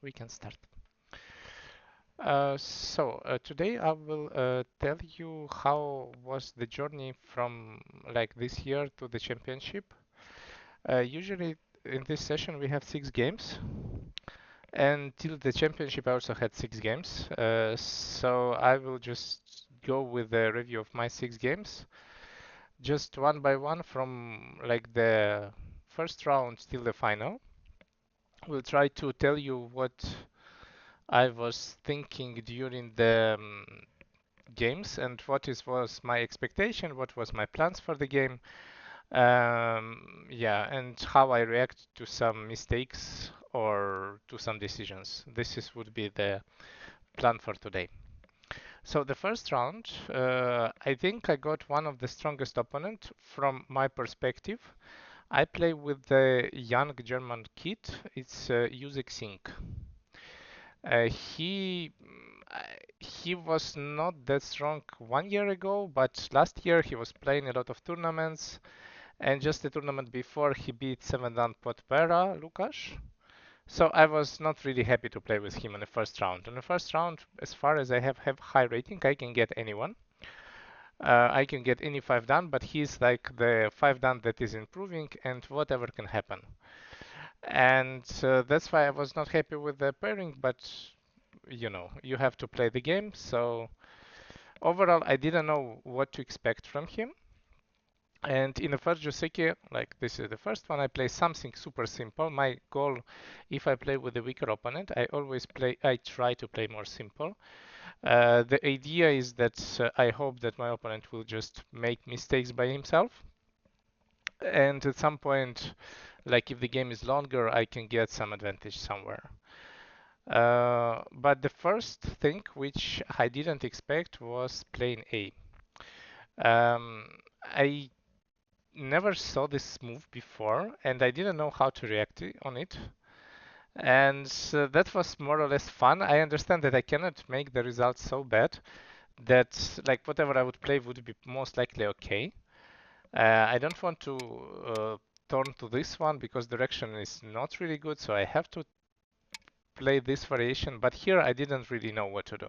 We can start. Today I will tell you how was the journey from like this year to the championship. Usually in this session we have 6 games, and till the championship I also had 6 games. So I will just go with the review of my 6 games, just one by one from like the first round till the final. We'll try to tell you what I was thinking during the games and was my expectation, what was my plans for the game, yeah, and how I react to some mistakes or to some decisions. Would be the plan for today. So the first round, I think I got one of the strongest opponent from my perspective. I play with the young German kid. It's EGC. Uh, he he was not that strong 1 year ago, but last year he was playing a lot of tournaments, and just the tournament before he beat 7 dan Potpera Lukas. So I was not really happy to play with him in the first round. In the first round, as far as I have high rating, I can get anyone. I can get any 5 dan, but he's like the 5 dan that is improving, and whatever can happen. And that's why I was not happy with the pairing, but you know, you have to play the game. So overall, I didn't know what to expect from him. And in the first Joseki, like this is the first one, I play something super simple. My goal, if I play with a weaker opponent, I try to play more simple. The idea is that I hope that my opponent will just make mistakes by himself. And at some point, like if the game is longer, I can get some advantage somewhere. But the first thing which I didn't expect was playing A. I never saw this move before, and I didn't know how to react on it. And that was more or less fun. I understand that I cannot make the results so bad that like whatever I would play would be most likely okay. I don't want to turn to this one because direction is not really good, so I have to play this variation. But here I didn't really know what to do.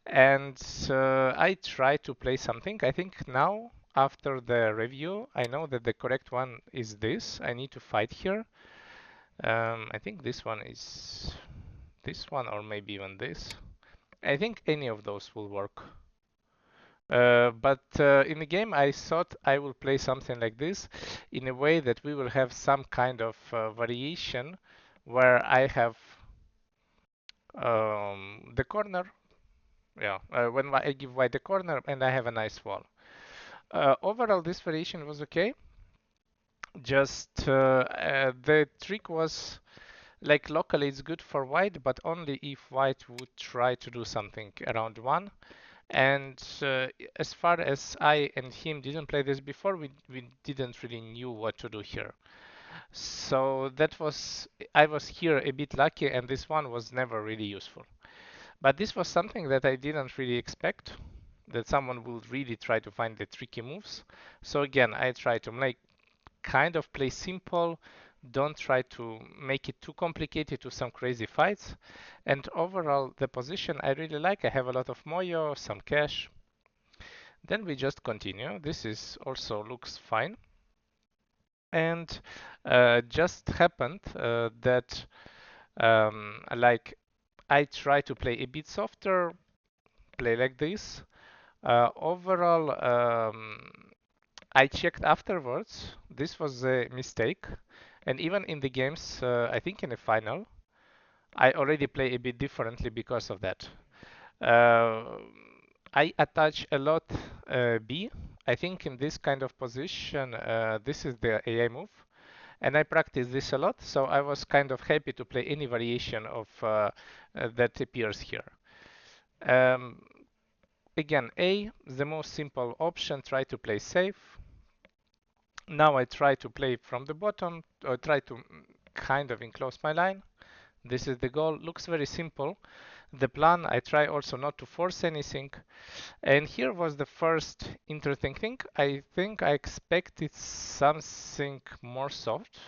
And I tried to play something. I think now, after the review, I know that the correct one is this. I need to fight here. I think this one is this one, or maybe even this. I think any of those will work. But in the game, I thought I will play something like this in a way that we will have some kind of variation where I have the corner. Yeah, when I give white the corner and I have a nice wall. Overall, this variation was okay. Just the trick was like locally it's good for white, but only if white would try to do something around 1. And as far as I and him didn't play this before, we didn't really knew what to do here. So I was here a bit lucky, and this one was never really useful. But this was something that I didn't really expect, that someone will really try to find the tricky moves. So again, I try to make kind of play simple, don't try to make it too complicated to some crazy fights. And overall, the position I really like. I have a lot of moyo, some cash. Then we just continue. This is also looks fine. And just happened that like I try to play a bit softer, play like this. Overall, I checked afterwards. This was a mistake. And even in the games, I think in the final, I already play a bit differently because of that. Uh, I attach a lot B. I think in this kind of position, this is the AI move. And I practice this a lot, so I was kind of happy to play any variation of that appears here. Um, Again, A, the most simple option, try to play safe. Now I try to play from the bottom, or try to kind of enclose my line. This is the goal. Looks very simple. The plan, I try also not to force anything. And here was the first interesting thing. I think I expected something more soft.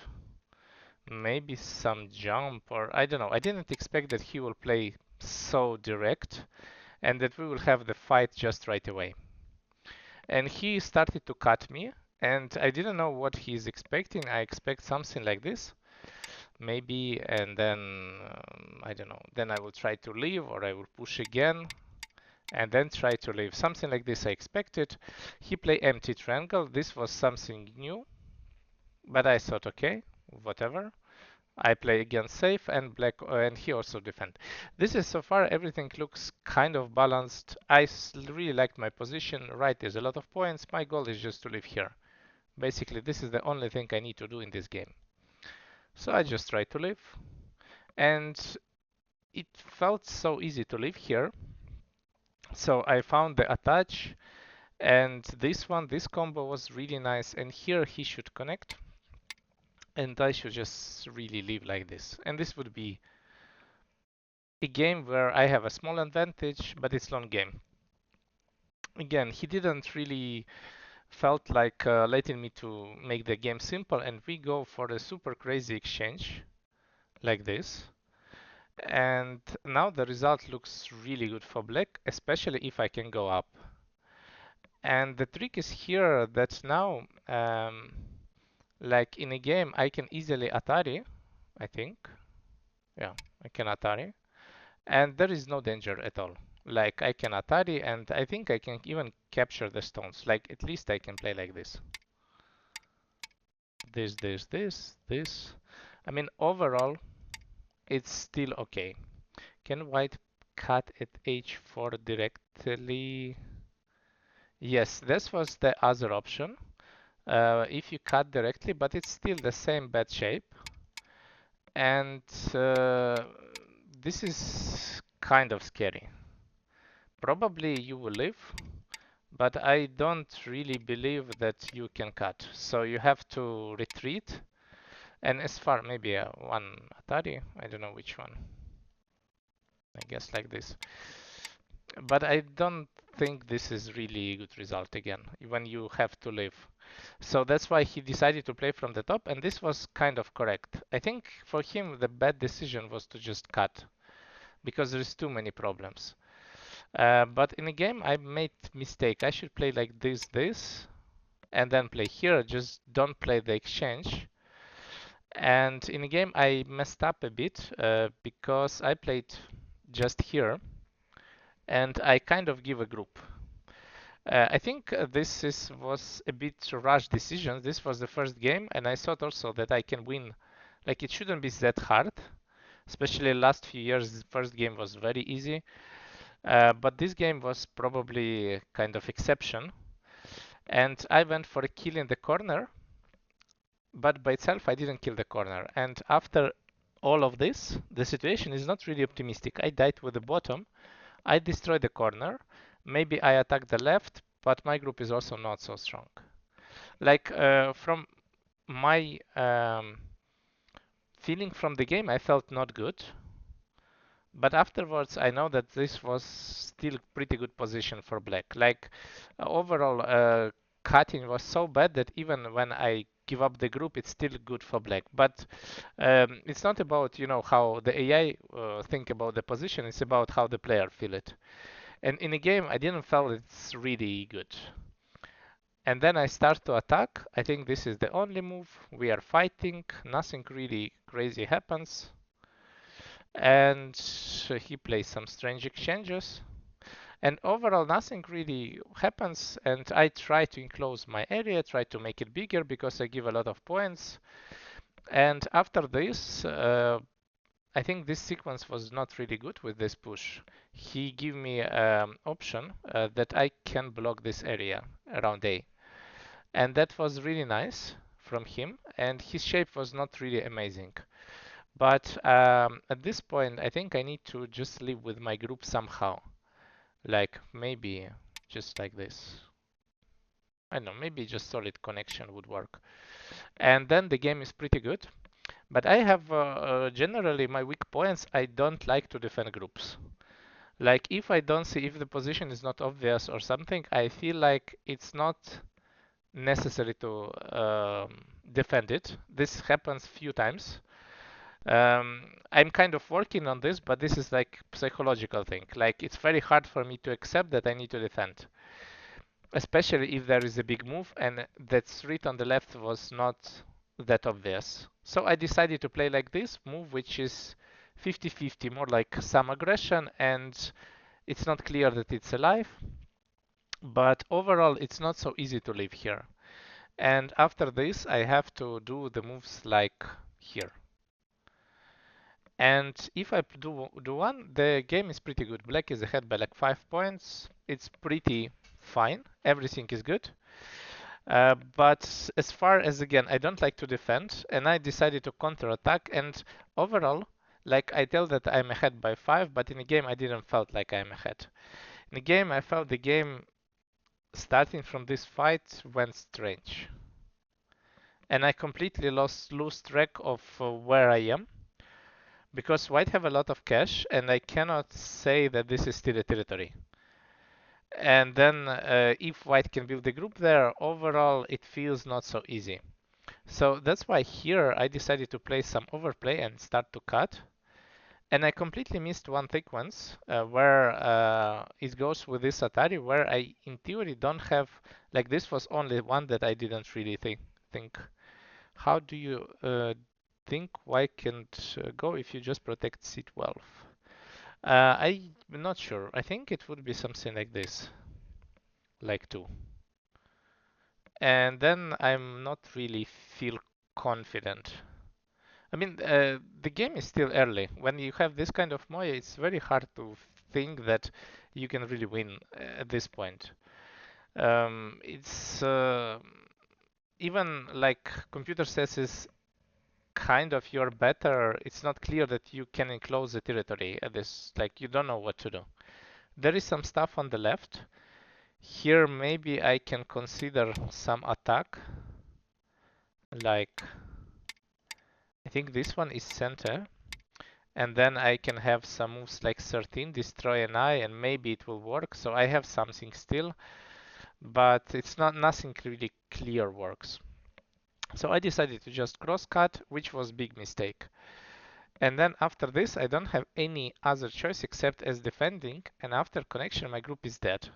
Maybe some jump, or I don't know. I didn't expect that he will play so direct and that we will have the fight just right away. And he started to cut me, and I didn't know what he's expecting. I expect something like this, maybe, and then I don't know. Then I will try to leave, or I will push again, and then try to leave. Something like this I expected. He played empty triangle. This was something new, but I thought, okay, whatever. I play again safe and black, and he also defend. This is so far everything looks kind of balanced. I really liked my position. Right, there's a lot of points. My goal is just to live here. Basically, this is the only thing I need to do in this game. So I just try to live, and it felt so easy to live here. So I found the attach, and this combo was really nice. And here he should connect, and I should just really live like this. And this would be a game where I have a small advantage, but it's long game. Again, he didn't really felt like letting me to make the game simple, and we go for a super crazy exchange like this. And now the result looks really good for black, especially if I can go up. And the trick is here that now, like in a game, I can easily Atari, I think. Yeah, I can Atari. And there is no danger at all. Like I can Atari, and I think I can even capture the stones. Like at least I can play like this. This. I mean, overall, it's still okay. Can white cut at h4 directly? Yes, this was the other option. If you cut directly, but it's still the same bad shape. And this is kind of scary. Probably you will live, but I don't really believe that you can cut. So you have to retreat. And as far, maybe one Atari, I don't know which one. I guess like this. But I don't think this is really a good result again, when you have to live. So that's why he decided to play from the top, and this was kind of correct. I think for him the bad decision was to just cut, because there's too many problems. But in a game I made mistake. I should play like this, and then play here. Just don't play the exchange. And in a game I messed up a bit because I played just here, and I kind of give a group. I think was a bit rush decision. This was the first game, and I thought also that I can win. Like it shouldn't be that hard, especially last few years. The first game was very easy, but this game was probably kind of exception. And I went for a kill in the corner, but by itself I didn't kill the corner. And after all of this, the situation is not really optimistic. I died with the bottom. I destroyed the corner. Maybe I attacked the left, but my group is also not so strong. Like from my feeling from the game, I felt not good. But afterwards, I know that this was still pretty good position for black. Like overall, cutting was so bad that even when I give up the group, it's still good for black. But it's not about how the AI think about the position. It's about how the player feel it. And in a game, I didn't feel it's really good. And then I start to attack. I think this is the only move. We are fighting. Nothing really crazy happens. And he plays some strange exchanges. And overall, nothing really happens. And I try to enclose my area, try to make it bigger because I give a lot of points. And after this, I think this sequence was not really good with this push. He gave me option that I can block this area around A. And that was really nice from him. And his shape was not really amazing. But at this point, I think I need to just live with my group somehow. Like maybe just like this. I don't know, maybe just solid connection would work. And then the game is pretty good. But I have generally my weak points. I don't like to defend groups. Like if I don't see if the position is not obvious or something, I feel like it's not necessary to defend it. This happens few times. I'm kind of working on this, but this is like psychological thing. Like it's very hard for me to accept that I need to defend, especially if there is a big move and that street on the left was not that obvious. So I decided to play like this move, which is 50-50, more like some aggression, and it's not clear that it's alive, but overall it's not so easy to live here. And after this, I have to do the moves like here. And if I do one, the game is pretty good. Black is ahead by like 5 points. It's pretty fine. Everything is good. But as far as, again, I don't like to defend, and I decided to counter-attack. And overall, like I tell that I'm ahead by 5, but in the game I didn't felt like I'm ahead. In the game, I felt the game starting from this fight went strange, and I completely lose track of where I am, because white have a lot of cash, and I cannot say that this is still a territory. And then if white can build a group there, overall it feels not so easy. So that's why here I decided to play some overplay and start to cut. And I completely missed one sequence where it goes with this Atari, where I in theory don't have, like this was only one that I didn't really think. How do you think why can't go if you just protect C12? I'm not sure. I think it would be something like this, like 2. And then I'm not really feel confident. I mean, the game is still early. When you have this kind of moya, it's very hard to think that you can really win at this point. It's even like computer says is kind of you're better. It's not clear that you can enclose the territory at this. Like you don't know what to do. There is some stuff on the left. Here maybe I can consider some attack. Like I think this one is center. And then I can have some moves like 13, destroy an eye, and maybe it will work. So I have something still, but it's not nothing really clear works. So I decided to just cross-cut, which was big mistake. And then after this, I don't have any other choice except as defending, and after connection, my group is dead.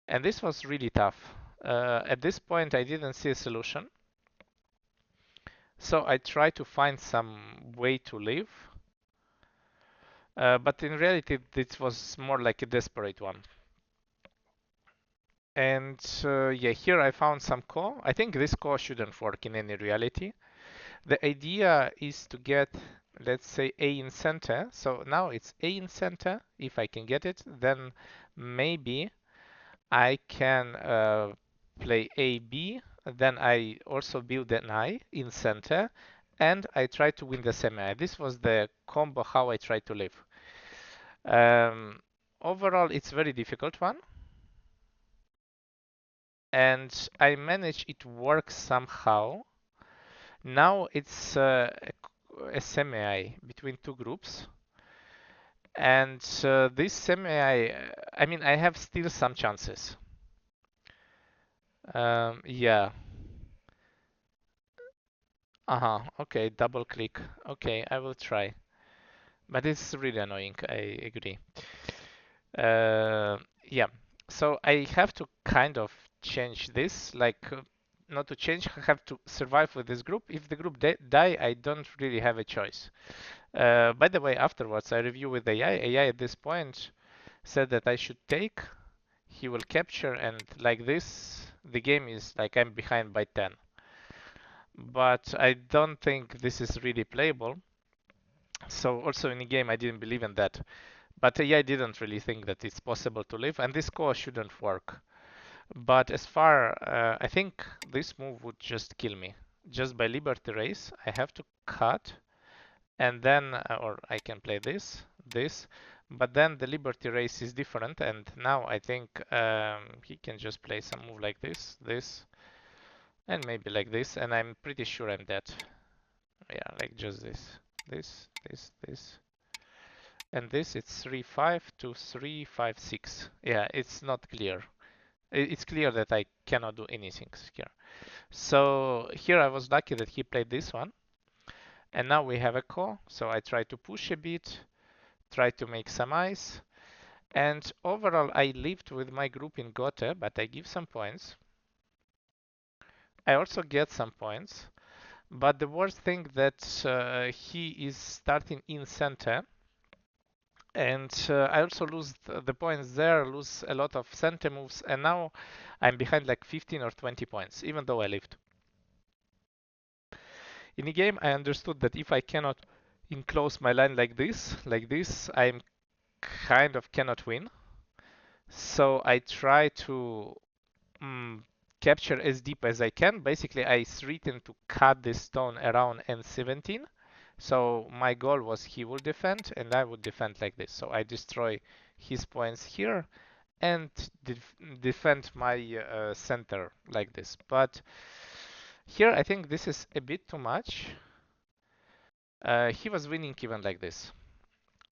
And this was really tough. At this point, I didn't see a solution. So I tried to find some way to live. But in reality, this was more like a desperate one. And yeah, here I found some core. I think this core shouldn't work in any reality. The idea is to get, let's say, A in center. So now it's A in center. If I can get it, then maybe I can play A, B. Then I also build an I in center. And I try to win the semi. This was the combo how I try to live. Overall, it's very difficult one. And I managed it works somehow. Now it's a semi between two groups. And this semi, I mean, I have still some chances. Yeah. Uh-huh. Okay, double click. Okay, I will try. But it's really annoying, I agree. Uh, yeah. So I have to kind of change this, like not to change, I have to survive with this group. If the group die, I don't really have a choice. By the way, afterwards I review with AI. AI at this point said that I should take, he will capture, and like this, the game is like I'm behind by 10. But I don't think this is really playable. So also in the game I didn't believe in that. But AI didn't really think that it's possible to live, and this core shouldn't work. But as far, I think this move would just kill me. Just by Liberty Race, I have to cut, and then, or I can play this, but then the Liberty Race is different, and now I think he can just play some move like this, and maybe like this, and I'm pretty sure I'm dead. Yeah, like just this. And this, it's 3-5 to 3-5-6. Yeah, it's not clear. It's clear that I cannot do anything here. So here I was lucky that he played this one. And now we have a call. So I try to push a bit, try to make some ice. And overall, I lived with my group in Gotha, but I give some points. I also get some points. But the worst thing that he is starting in center. And I also lose the points there, lose a lot of center moves. And now I'm behind like 15 or 20 points, even though I lived. In the game, I understood that if I cannot enclose my line like this, I'm kind of cannot win. So I try to capture as deep as I can. Basically, I threaten to cut this stone around N17. So my goal was he will defend and I would defend like this. So I destroy his points here and defend my center like this. But here I think this is a bit too much. He was winning even like this.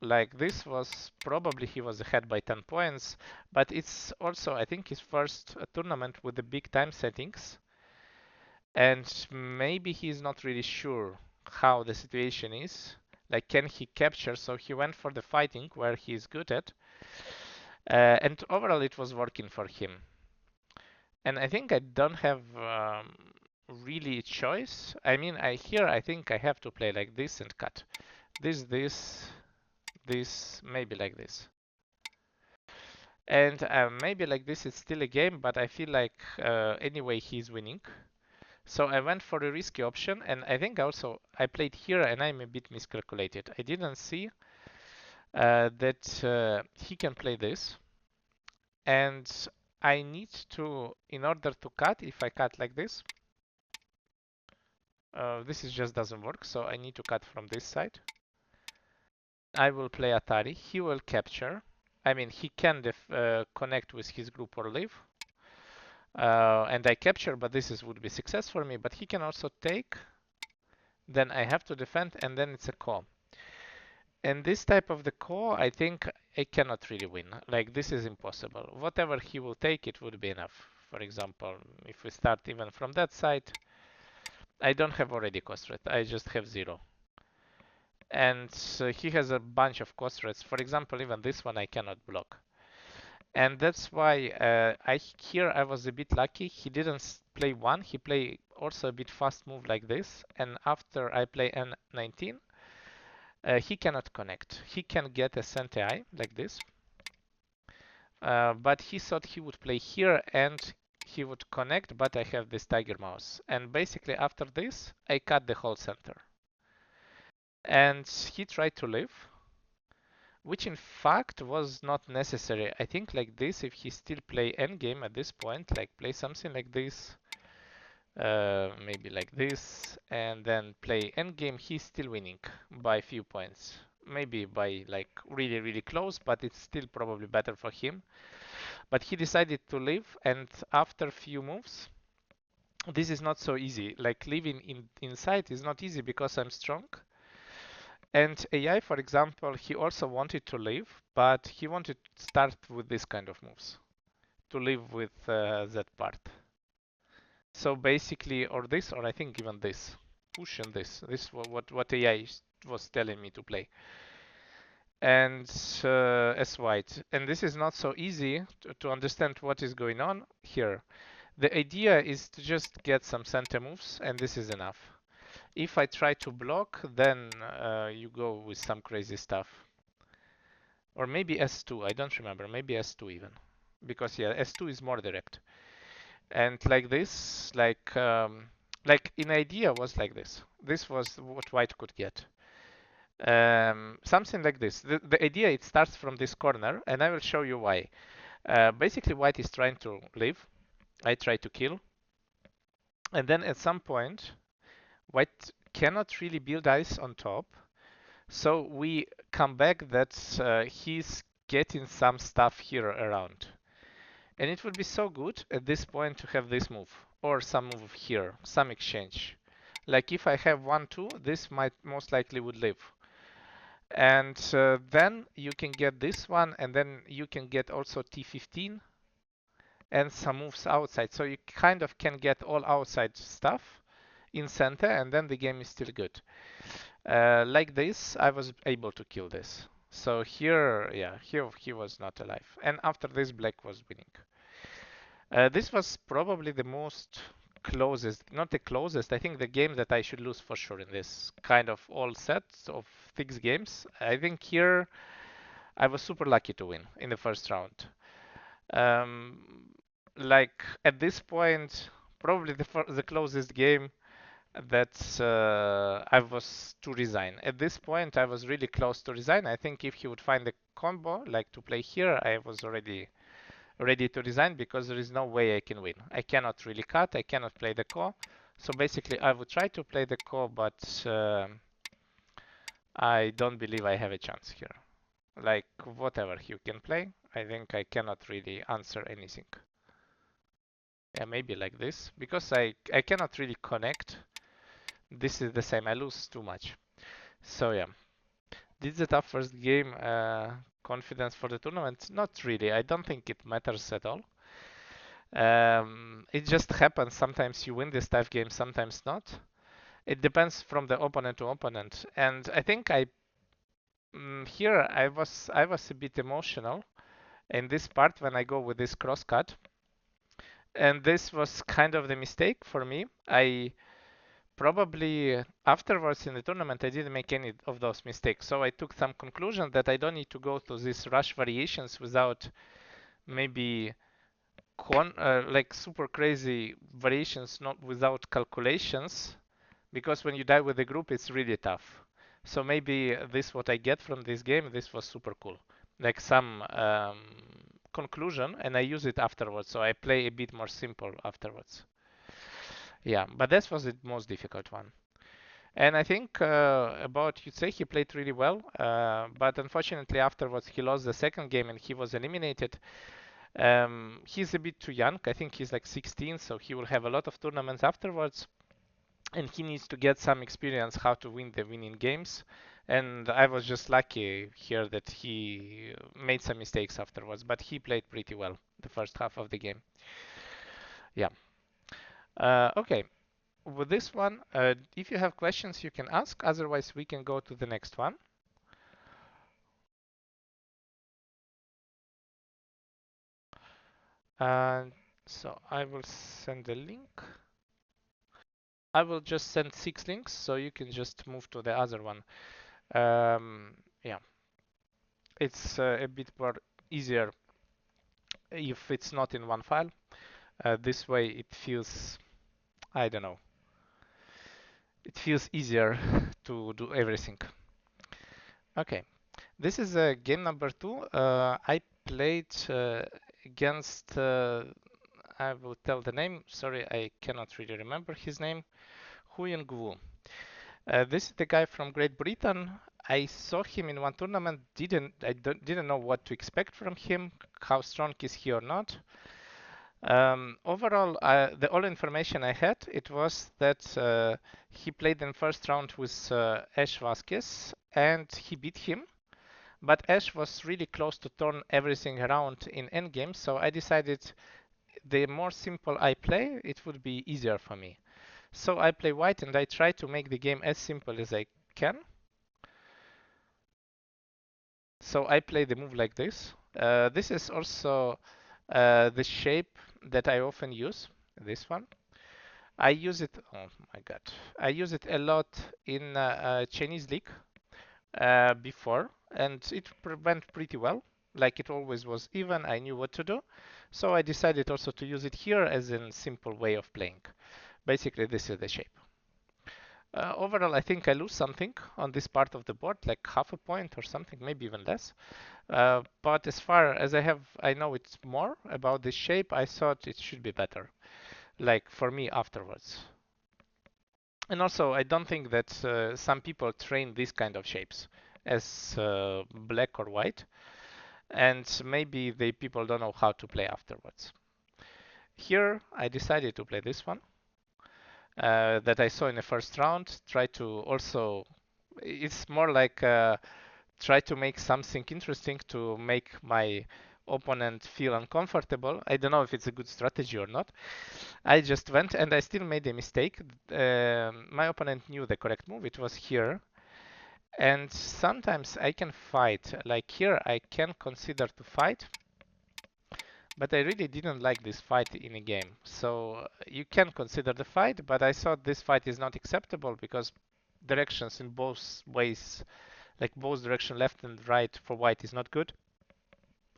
Like this was probably he was ahead by 10 points, but it's also I think his first tournament with the big time settings, and maybe he's not really sure how the situation is. Like can he capture? So he went for the fighting where he's good at, and overall it was working for him. And I think I don't have really a choice. I mean, I think I have to play like this and cut this, maybe like this. And maybe like this is still a game, but I feel like anyway he's winning. So I went for a risky option, and I think also I played here and I'm a bit miscalculated. I didn't see that he can play this, and I need to, in order to cut, if I cut like this is just doesn't work, so I need to cut from this side. I will play Atari, he will capture. I mean, he can connect with his group or leave. And I capture, but this would be success for me. But he can also take. Then I have to defend, and then it's a call. And this type of the call, I think I cannot really win. Like this is impossible. Whatever he will take, it would be enough. For example, if we start even from that side, I don't have already cost rate. I just have 0. And he has a bunch of cost rates. For example, even this one I cannot block. And that's why here I was a bit lucky. He didn't play 1, he played also a bit fast move like this. And after I play N19, he cannot connect. He can get a center eye like this. But he thought he would play here and he would connect, but I have this tiger mouse. And basically after this, I cut the whole center. And he tried to leave, which in fact was not necessary. I think like this, if he still play endgame at this point, like play something like this, maybe like this, and then play endgame, he's still winning by a few points. Maybe by like really, really close, but it's still probably better for him. But he decided to leave, and after few moves, this is not so easy. Like living inside is not easy because I'm strong. And AI, for example, he also wanted to leave, but he wanted to start with this kind of moves, to live with that part. So basically, or this, or I think even this, push and this. This is what AI was telling me to play. And as white. And this is not so easy to understand what is going on here. The idea is to just get some center moves, and this is enough. If I try to block, then you go with some crazy stuff. Or maybe S2, I don't remember, maybe S2 even. Because yeah, S2 is more direct. And like this, like in idea was like this. This was what white could get. Something like this. The idea, it starts from this corner, and I will show you why. Basically, white is trying to leave. I try to kill. And then at some point, white cannot really build ice on top. So we come back that he's getting some stuff here around. And it would be so good at this point to have this move, or some move here, some exchange. Like if I have 1-2, this might most likely would live. And then you can get this one, and then you can get also T15 and some moves outside. So you kind of can get all outside stuff in center, and then the game is still good. Like this, I was able to kill this. So here, yeah, here he was not alive. And after this, black was winning. This was probably the most closest, not the closest, I think the game that I should lose for sure in this kind of all sets of 6 games. I think here I was super lucky to win in the first round. Um, like at this point, probably the closest game that I was to resign. At this point, I was really close to resign. I think if he would find the combo, like to play here, I was already ready to resign because there is no way I can win. I cannot really cut, I cannot play the core. So basically, I would try to play the core, but I don't believe I have a chance here. Like, whatever he can play, I think I cannot really answer anything. Yeah, maybe like this, because I cannot really connect. This is the same, I lose too much. So yeah, this is a tough first game. Confidence for the tournament? Not really, I don't think it matters at all. It just happens, sometimes you win this type game, sometimes not. It depends from the opponent to opponent. And I think here I was a bit emotional in this part when I go with this cross cut. And this was kind of the mistake for me. I probably afterwards in the tournament I didn't make any of those mistakes. So I took some conclusion that I don't need to go to these rush variations without maybe like super crazy variations, not without calculations, because when you die with a group, it's really tough. So maybe this what I get from this game. This was super cool, like some conclusion, and I use it afterwards. So I play a bit more simple afterwards. Yeah, but this was the most difficult one. And I think about you'd say he played really well, but unfortunately afterwards he lost the second game and he was eliminated. He's a bit too young. I think he's like 16, so he will have a lot of tournaments afterwards, and he needs to get some experience how to win the winning games. And I was just lucky here that he made some mistakes afterwards, but he played pretty well the first half of the game. Yeah. Okay. With this one, if you have questions, you can ask. Otherwise, we can go to the next one. So I will send a link. I will just send 6 links, so you can just move to the other one. Yeah, it's a bit more easier if it's not in one file. This way it feels, I don't know, it feels easier to do everything. Okay, this is game number 2. I played against, I will tell the name, sorry, I cannot really remember his name, Huyen Gu. This is the guy from Great Britain. I saw him in one tournament, didn't know what to expect from him, how strong is he or not. Overall, the all information I had, it was that he played in first round with Ash Vasquez and he beat him. But Ash was really close to turn everything around in endgame, so I decided the more simple I play, it would be easier for me. So I play white and I try to make the game as simple as I can. So I play the move like this. This is also the shape that I often use, this one. I use it, oh my god, I use it a lot in Chinese League before, and it went pretty well. Like it always was even, I knew what to do. So I decided also to use it here as a simple way of playing. Basically, this is the shape. Overall, I think I lose something on this part of the board, like half a point or something, maybe even less. But as far as I know it's more about this shape, I thought it should be better, like for me afterwards. And also, I don't think that some people train these kind of shapes as black or white, and maybe the people don't know how to play afterwards. Here, I decided to play this one. that I saw in the first round. Try to also, it's more like try to make something interesting to make my opponent feel uncomfortable. I don't know if it's a good strategy or not. I just went and I still made a mistake. My opponent knew the correct move. It was here. And sometimes I can fight. Like here, I can consider to fight. But I really didn't like this fight in a game. So you can consider the fight, but I thought this fight is not acceptable because directions in both ways, like both direction left and right for white is not good.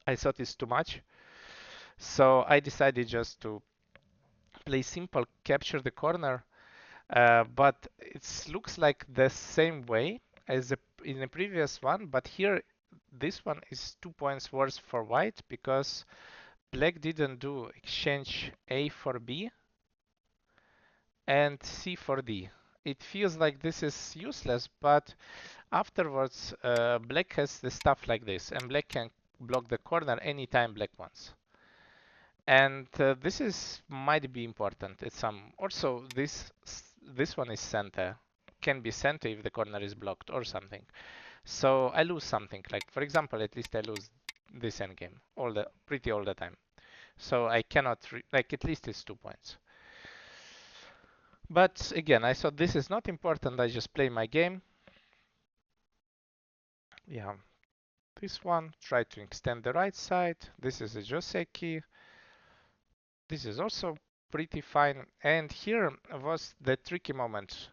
I thought it's too much. So I decided just to play simple, capture the corner, but it looks like the same way as in the previous one, but here this one is 2 points worse for white because black didn't do exchange A for B and C for D. It feels like this is useless, but afterwards black has the stuff like this, and black can block the corner anytime black wants. And this is might be important at some. Also, this one is center, can be center if the corner is blocked or something. So I lose something. Like for example, at least I lose this endgame pretty all the time. So I cannot like at least it's 2 points. But again, I thought this is not important. I just play my game. Yeah, this one. Try to extend the right side. This is a Joseki. This is also pretty fine. And here was the tricky moment.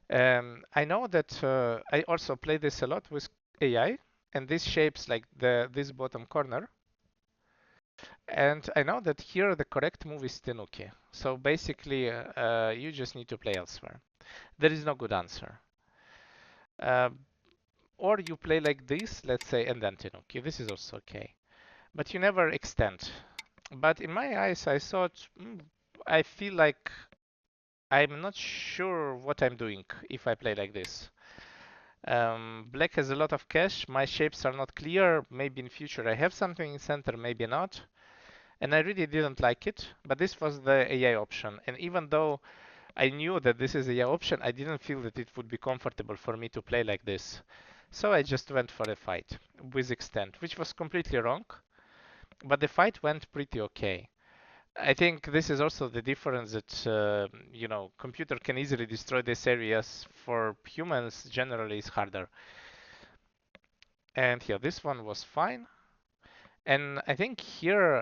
I know that I also play this a lot with AI, and this shapes like this bottom corner. And I know that here the correct move is Tenuki. So basically, you just need to play elsewhere. There is no good answer. Uh, or you play like this, let's say, and then Tenuki. This is also okay. But you never extend. But in my eyes, I thought, I feel like I'm not sure what I'm doing if I play like this. Black has a lot of cash. My shapes are not clear. Maybe in future I have something in center, maybe not. And I really didn't like it. But this was the AI option. And even though I knew that this is the AI option, I didn't feel that it would be comfortable for me to play like this. So I just went for a fight with extend, which was completely wrong. But the fight went pretty okay. I think this is also the difference that computer can easily destroy these areas. For humans, generally, is harder. And here, this one was fine. And I think here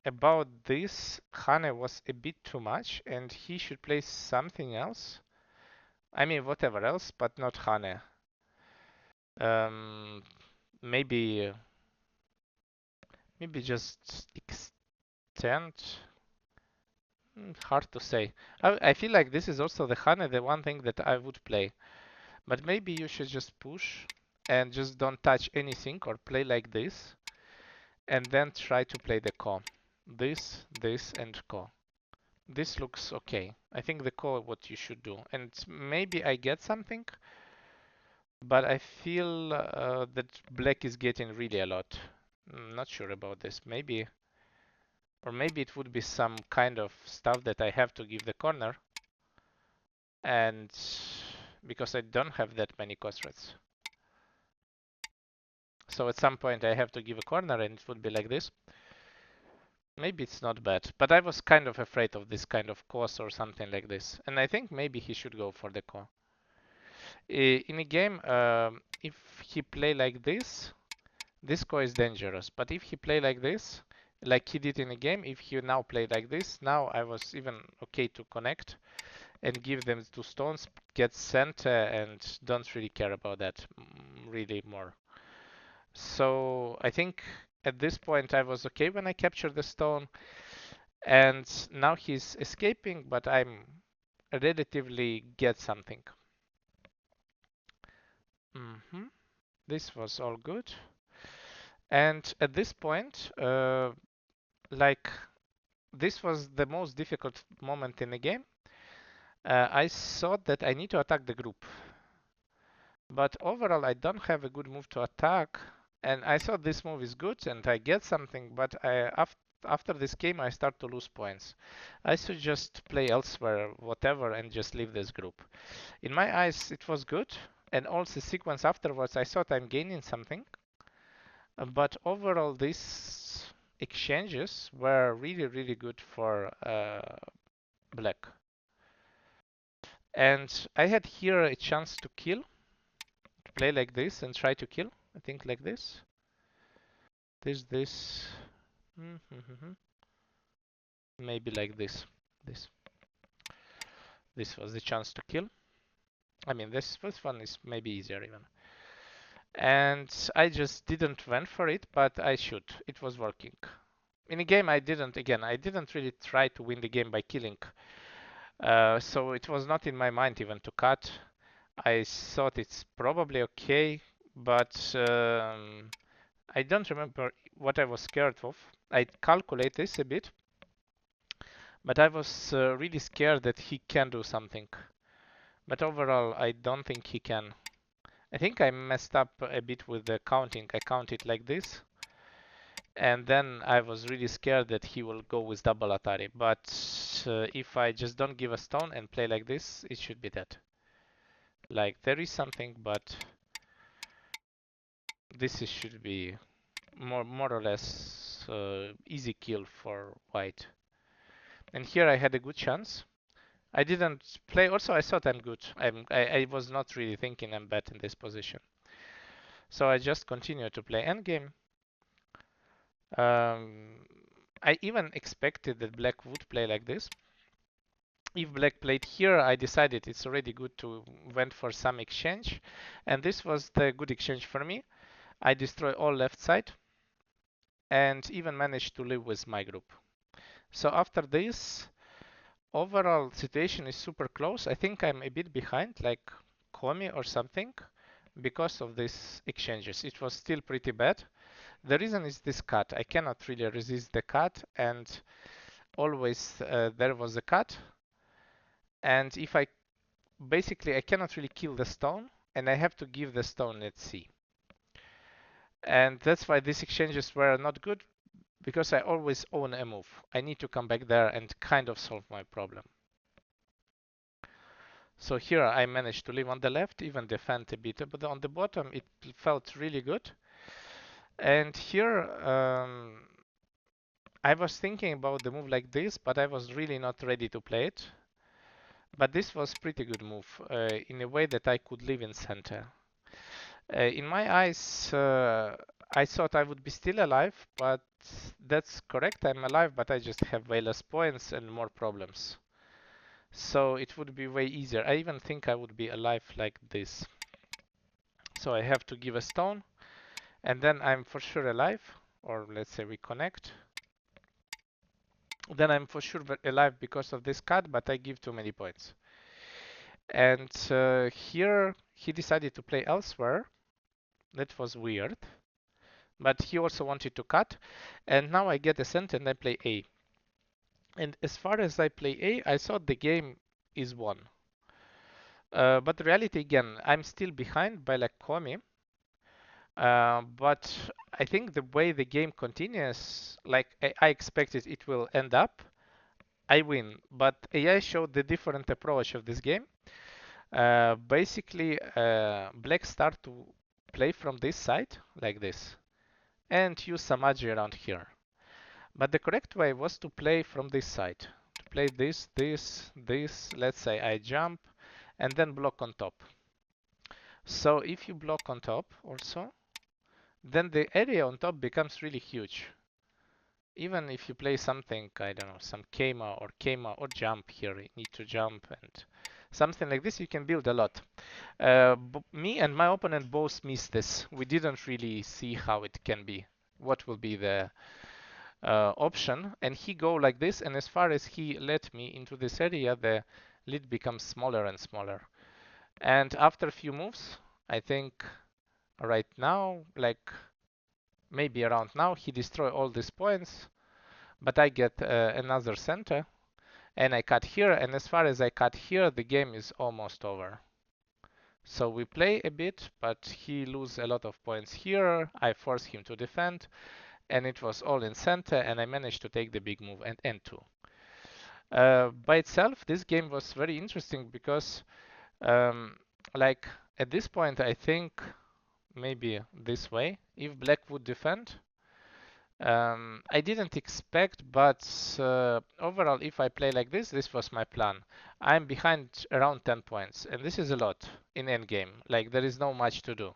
about this, Hane was a bit too much, and he should play something else. I mean, whatever else, but not Hane. Um, maybe just extend. Hard to say. I feel like this is also the Hane, the one thing that I would play. But maybe you should just push and just don't touch anything or play like this. And then try to play the ko. This, and ko. This looks okay. I think the ko what you should do. And maybe I get something, but I feel that black is getting really a lot. Not sure about this. Maybe, or maybe it would be some kind of stuff that I have to give the corner. And because I don't have that many costrets. So at some point I have to give a corner and it would be like this. Maybe it's not bad, but I was kind of afraid of this kind of course or something like this. And I think maybe he should go for the core. In a game, if he play like this core is dangerous. But if he play like this, like he did in a game, if he now play like this, now I was even okay to connect and give them 2 stones, get center, and don't really care about that really more. So I think at this point I was okay when I captured the stone. And now he's escaping, but I'm relatively get something. This was all good. And at this point, like this was the most difficult moment in the game. I thought that I need to attack the group. But overall, I don't have a good move to attack. And I thought this move is good and I get something, but after this game I start to lose points. I should just play elsewhere, whatever, and just leave this group. In my eyes, it was good, and also sequence afterwards, I thought I'm gaining something. But overall, these exchanges were really, really good for black. And I had here a chance to kill, to play like this and try to kill. I think like this. This. Maybe like this. This. This was the chance to kill. I mean, this first one is maybe easier even. And I just didn't went for it, but I should. It was working. In a game, I didn't really try to win the game by killing. So it was not in my mind even to cut. I thought it's probably okay, but I don't remember what I was scared of. I calculate this a bit, but I was really scared that he can do something. But overall, I don't think he can. I think I messed up a bit with the counting. I counted like this. And then I was really scared that he will go with double Atari. But if I just don't give a stone and play like this, it should be dead. Like there is something, but this should be more or less easy kill for white. And here I had a good chance. I didn't play. Also, I thought I'm good. I was not really thinking I'm bad in this position. So I just continued to play endgame. I even expected that black would play like this. If black played here, I decided it's already good to went for some exchange. And this was the good exchange for me. I destroy all left side and even managed to live with my group. So after this, overall situation is super close. I think I'm a bit behind, like Komi or something, because of these exchanges. It was still pretty bad. The reason is this cut. I cannot really resist the cut, and always there was a cut. And if I basically I cannot really kill the stone, and I have to give the stone at C. And that's why these exchanges were not good, because I always own a move. I need to come back there and kind of solve my problem. So here I managed to live on the left, even defend a bit, but on the bottom it felt really good. And here I was thinking about the move like this, but I was really not ready to play it. But this was pretty good move in a way that I could live in center. In my eyes, I thought I would be still alive, but that's correct. I'm alive, but I just have way less points and more problems. So it would be way easier. I even think I would be alive like this. So I have to give a stone, and then I'm for sure alive, or let's say we connect. Then I'm for sure alive because of this cut, but I give too many points. And here he decided to play elsewhere. That was weird. But he also wanted to cut. And now I get a cent and I play A. And as far as I play A, I thought the game is won. But the reality again, I'm still behind by like Komi. But I think the way the game continues, like I expected it will end up, I win. But AI showed the different approach of this game. Basically, black start to play from this side, like this, and use some agi around here. But the correct way was to play from this side. To play this, let's say I jump, and then block on top. So if you block on top also, then the area on top becomes really huge. Even if you play something, I don't know, some Keima or jump here, you need to jump and something like this, you can build a lot. Me and my opponent both missed this. We didn't really see how it can be, what will be the option, and he go like this, and as far as he let me into this area, the lead becomes smaller and smaller. And after a few moves, I think right now, like maybe around now, he destroy all these points, but I get another center, and I cut here, and as far as I cut here, the game is almost over. So we play a bit, but he lose a lot of points here. I force him to defend, and it was all in center, and I managed to take the big move and n2. By itself, this game was very interesting because, like at this point, I think maybe this way, if black would defend, I didn't expect, but overall, if I play like this was my plan. I'm behind around 10 points, and this is a lot in endgame. Like, there is no much to do.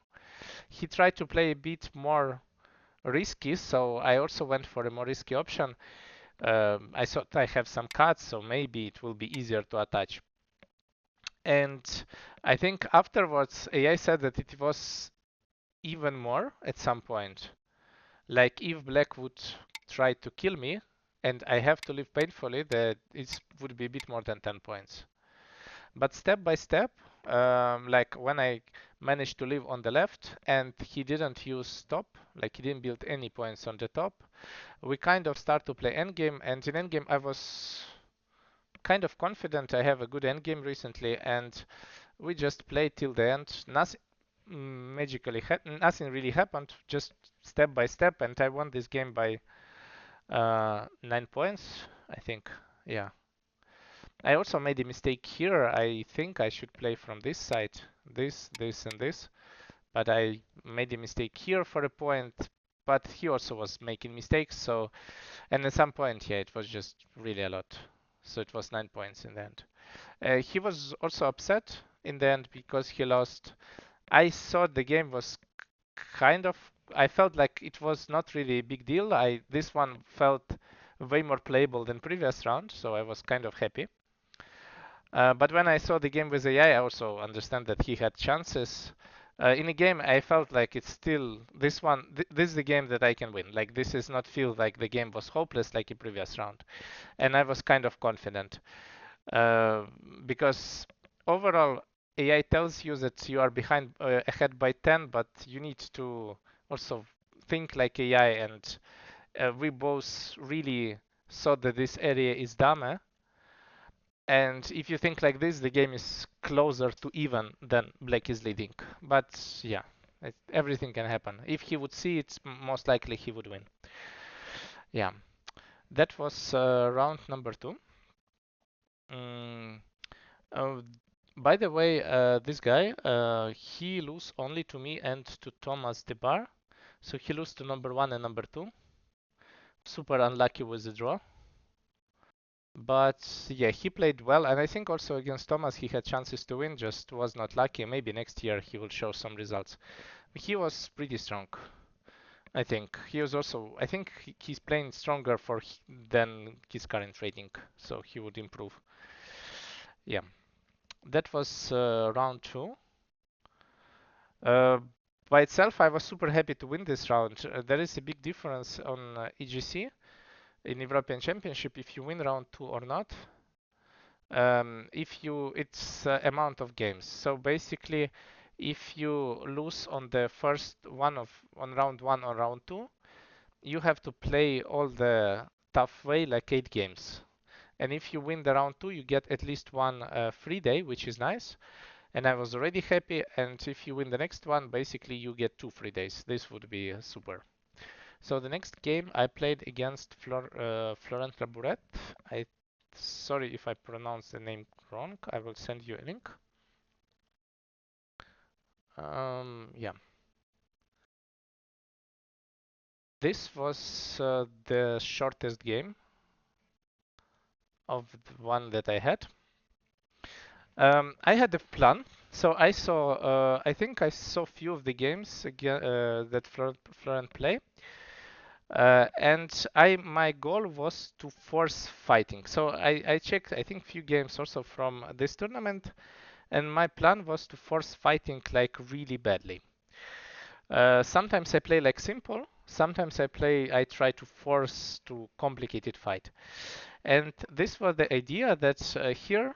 He tried to play a bit more risky, so I also went for a more risky option. I thought I have some cuts, so maybe it will be easier to attach. And I think afterwards, AI said that it was even more at some point. Like, if black would try to kill me and I have to live painfully, that it would be a bit more than 10 points. But step by step, like when I managed to live on the left and he didn't use top, like he didn't build any points on the top, we kind of start to play endgame, and in endgame I was kind of confident. I have a good endgame recently, and we just played till the end. Nothing nothing really happened, just step by step, and I won this game by 9 points, I think. Yeah. I also made a mistake here. I think I should play from this side, this, and this, but I made a mistake here for a point. But he also was making mistakes, so, and at some point, yeah, it was just really a lot. So it was 9 points in the end. He was also upset in the end because he lost. I thought the game was kind of, I felt like it was not really a big deal. This one felt way more playable than previous round, so I was kind of happy. But when I saw the game with AI, I also understand that he had chances. In a game, I felt like it's still this one. This is the game that I can win. Like, this is not feel like the game was hopeless like in previous round, and I was kind of confident uh, because overall AI tells you that you are behind ahead by 10, but you need to also think like AI, and we both really thought that this area is dumber. And if you think like this, the game is closer to even than black is leading. But yeah, everything can happen. If he would see it, most likely he would win. Yeah, that was round number two. Mm, uh, by the way, this guy, he lose only to me and to Thomas Debar. So he lose to number one and number two. Super unlucky with the draw. But yeah, he played well, and I think also against Thomas he had chances to win, just was not lucky. Maybe next year he will show some results. He was pretty strong, I think. He was also, I think he's playing stronger than his current rating, so he would improve. Yeah, that was round two. Uh, by itself, I was super happy to win this round. There is a big difference on EGC in European Championship if you win round two or not. If you it's amount of games. So basically, if you lose on the first one of on round one or round two, you have to play all the tough way like 8 games. And if you win the round two, you get at least one free day, which is nice. And I was already happy. And if you win the next one, basically you get 2 free days. This would be super. So the next game I played against Florent Labouret. I Sorry if I pronounce the name wrong. I will send you a link. Yeah, this was the shortest game of the one that I had. I had a plan. So I think I saw few of the games that Florent play. And my goal was to force fighting. So I checked, I think, few games also from this tournament, and my plan was to force fighting like really badly. Sometimes I play like simple, sometimes I try to force to complicated fight. And this was the idea that here,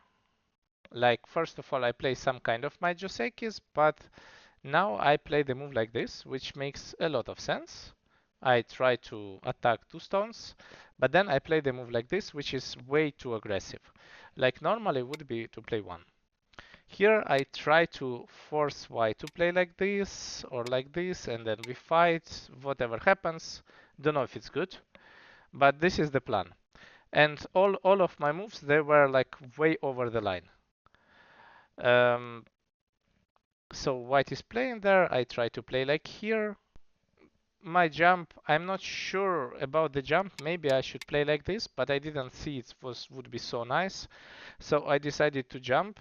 like first of all, I play some kind of my Josekis, but now I play the move like this, which makes a lot of sense. I try to attack 2 stones, but then I play the move like this, which is way too aggressive. Like normally would be to play one. Here I try to force white to play like this or like this, and then we fight, whatever happens. Don't know if it's good, but this is the plan. And all of my moves, they were like way over the line. Um, so white is playing there. I try to play like here. My jump, I'm not sure about the jump. Maybe I should play like this, but I didn't see it would be so nice. So I decided to jump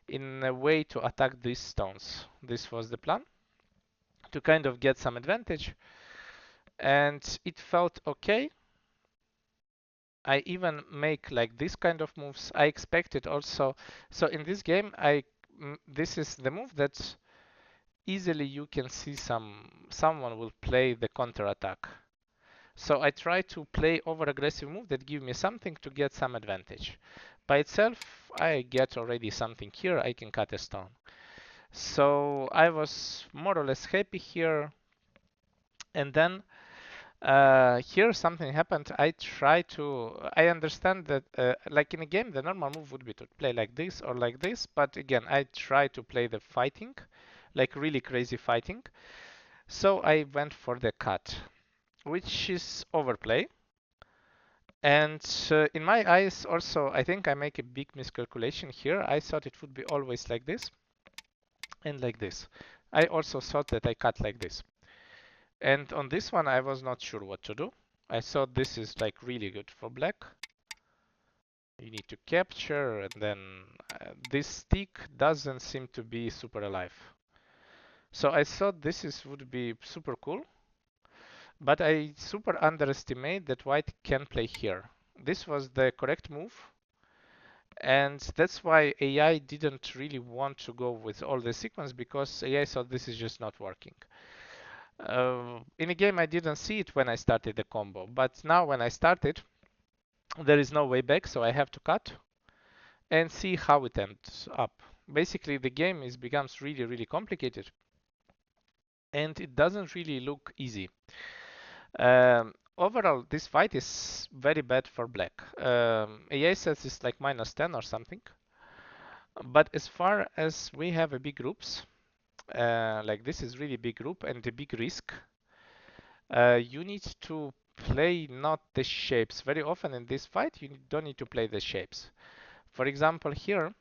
in a way to attack these stones. This was the plan, to kind of get some advantage. And it felt okay. I even make like this kind of moves. I expected also. So in this game, this is the move that easily you can see someone will play the counter attack. So I try to play over aggressive move that give me something to get some advantage. By itself, I get already something here. I can cut a stone. So I was more or less happy here. And then here something happened. I understand that like in a game, the normal move would be to play like this or like this. But again, I try to play the fighting, like really crazy fighting. So I went for the cut, which is overplay. And in my eyes also, I think I make a big miscalculation here. I thought it would be always like this and like this. I also thought that I cut like this. And on this one, I was not sure what to do. I thought this is like really good for black. You need to capture, and then this stick doesn't seem to be super alive. So I thought would be super cool, but I super underestimate that white can play here. This was the correct move, and that's why AI didn't really want to go with all the sequence, because AI thought this is just not working. In a game, I didn't see it when I started the combo, but now when I started, there is no way back, so I have to cut and see how it ends up. Basically, the game becomes really, really complicated, and it doesn't really look easy. Overall, this fight is very bad for black. AI says it's like -10 or something. But as far as we have a big groups, like this is really big group and a big risk, you need to play not the shapes. Very often in this fight, you don't need to play the shapes. For example, here,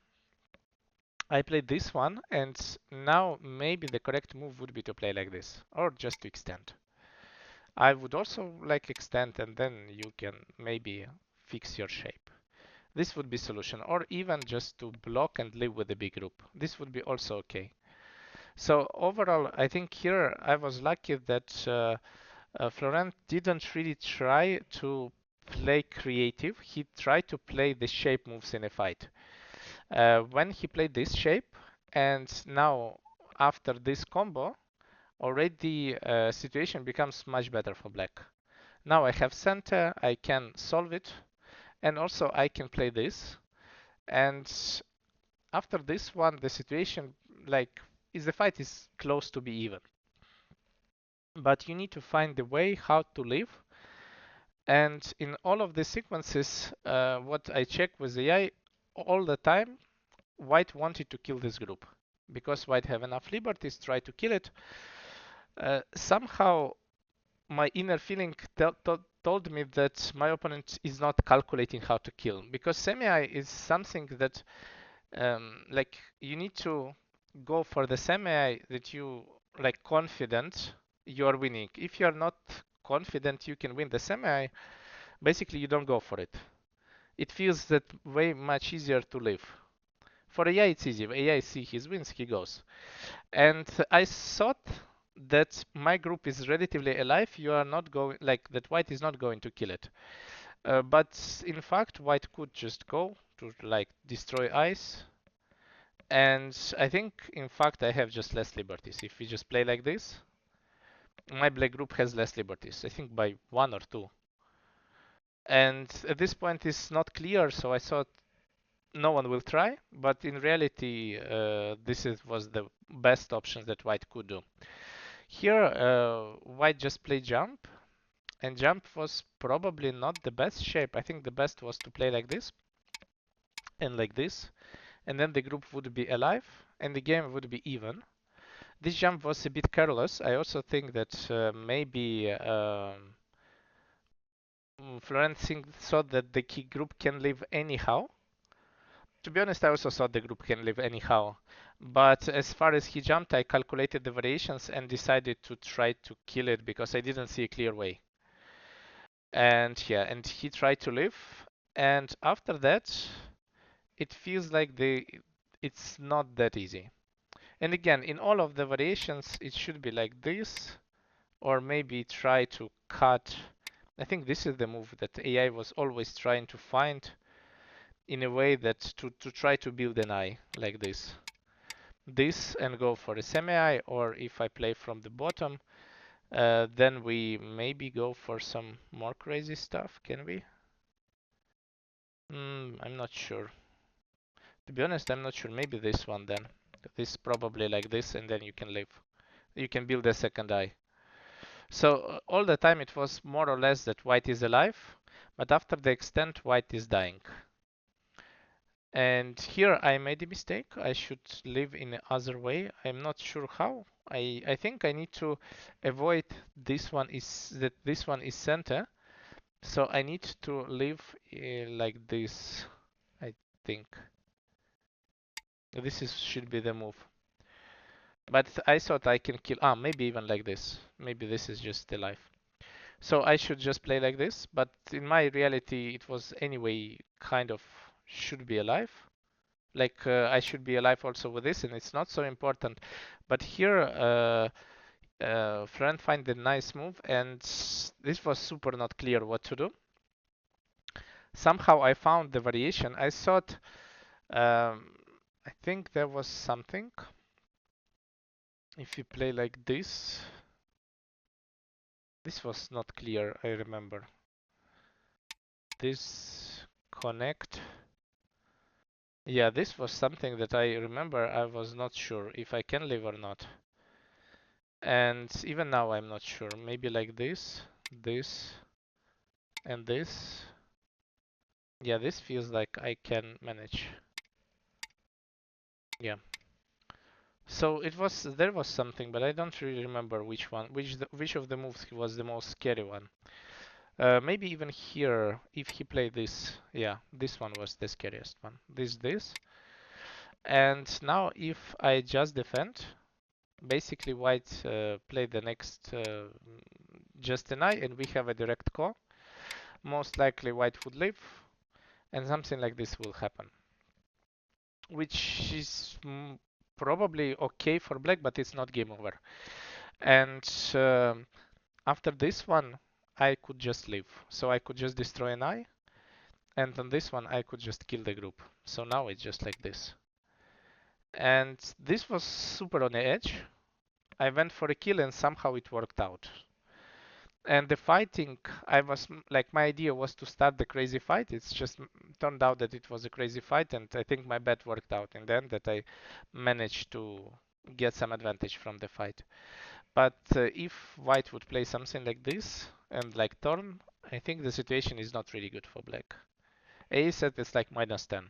I played this one, and now maybe the correct move would be to play like this, or just to extend. I would also like extend, and then you can maybe fix your shape. This would be solution, or even just to block and live with a big group. This would be also okay. So overall, I think here I was lucky that Florent didn't really try to play creative. He tried to play the shape moves in a fight. When he played this shape, and now after this combo, already situation becomes much better for black. Now I have center, I can solve it, and also I can play this. And after this one, the situation like the fight is close to be even. But you need to find the way how to live. And in all of the sequences, what I check with AI all the time, white wanted to kill this group because white have enough liberties, try to kill it. Somehow my inner feeling told me that my opponent is not calculating how to kill, because semi is something that like you need to go for the semi that you like confident you are winning. If you are not confident you can win the semi, basically you don't go for it. It feels that way much easier to live. For AI it's easy. AI see his wins, he goes. And I thought that my group is relatively alive. You are not going, like that white is not going to kill it. But in fact, white could just go to like destroy ice. And I think, in fact, I have just less liberties. If we just play like this, my black group has less liberties. I think by 1 or 2. And at this point, it's not clear, so I thought no one will try. But in reality, was the best option that white could do. Here, white just played jump, and jump was probably not the best shape. I think the best was to play like this and like this, and then the group would be alive and the game would be even. This jump was a bit careless. I also think that maybe Florent thought that the key group can live anyhow. To be honest, I also thought the group can live anyhow. But as far as he jumped, I calculated the variations and decided to try to kill it because I didn't see a clear way. And yeah, and he tried to live. And after that, it feels like it's not that easy. And again, in all of the variations, it should be like this, or maybe try to cut. I think this is the move that AI was always trying to find in a way that to try to build an eye like this. This and go for a semi-eye, or if I play from the bottom, then we maybe go for some more crazy stuff, can we? I'm not sure. To be honest, I'm not sure. Maybe this one then. This probably like this, and then you can live. You can build a second eye. So all the time it was more or less that white is alive, but after the extent white is dying. And here I made a mistake. I should live in the other way. I'm not sure how. I think I need to avoid this one is center. So I need to live like this. I think should be the move. But I thought I can kill. Maybe even like this. Maybe this is just the life. So I should just play like this. But in my reality, it was anyway kind of should be alive. Like I should be alive also with this, and it's not so important. But here, friend find the nice move, and this was super not clear what to do. Somehow I found the variation. I thought, I think there was something. If you play like this was not clear, I remember. This connect. Yeah, this was something that I remember I was not sure if I can live or not. And even now I'm not sure. Maybe like this, and this. Yeah, this feels like I can manage. Yeah. So there was something, but I don't really remember which one, which of the moves was the most scary one. Maybe even here, if he played this, yeah, this one was the scariest one. This. And now if I just defend, basically white played the next just an eye, and we have a direct call. Most likely white would live, and something like this will happen, which is probably okay for black, but it's not game over. And after this one, I could just leave. So I could just destroy an eye, and on this one, I could just kill the group. So now it's just like this. And this was super on the edge. I went for a kill, and somehow it worked out. And the fighting, I was like, my idea was to start the crazy fight. It's just turned out that it was a crazy fight, and I think my bet worked out in the end, that I managed to get some advantage from the fight. But if white would play something like this and like turn, I think the situation is not really good for black. A set is like -10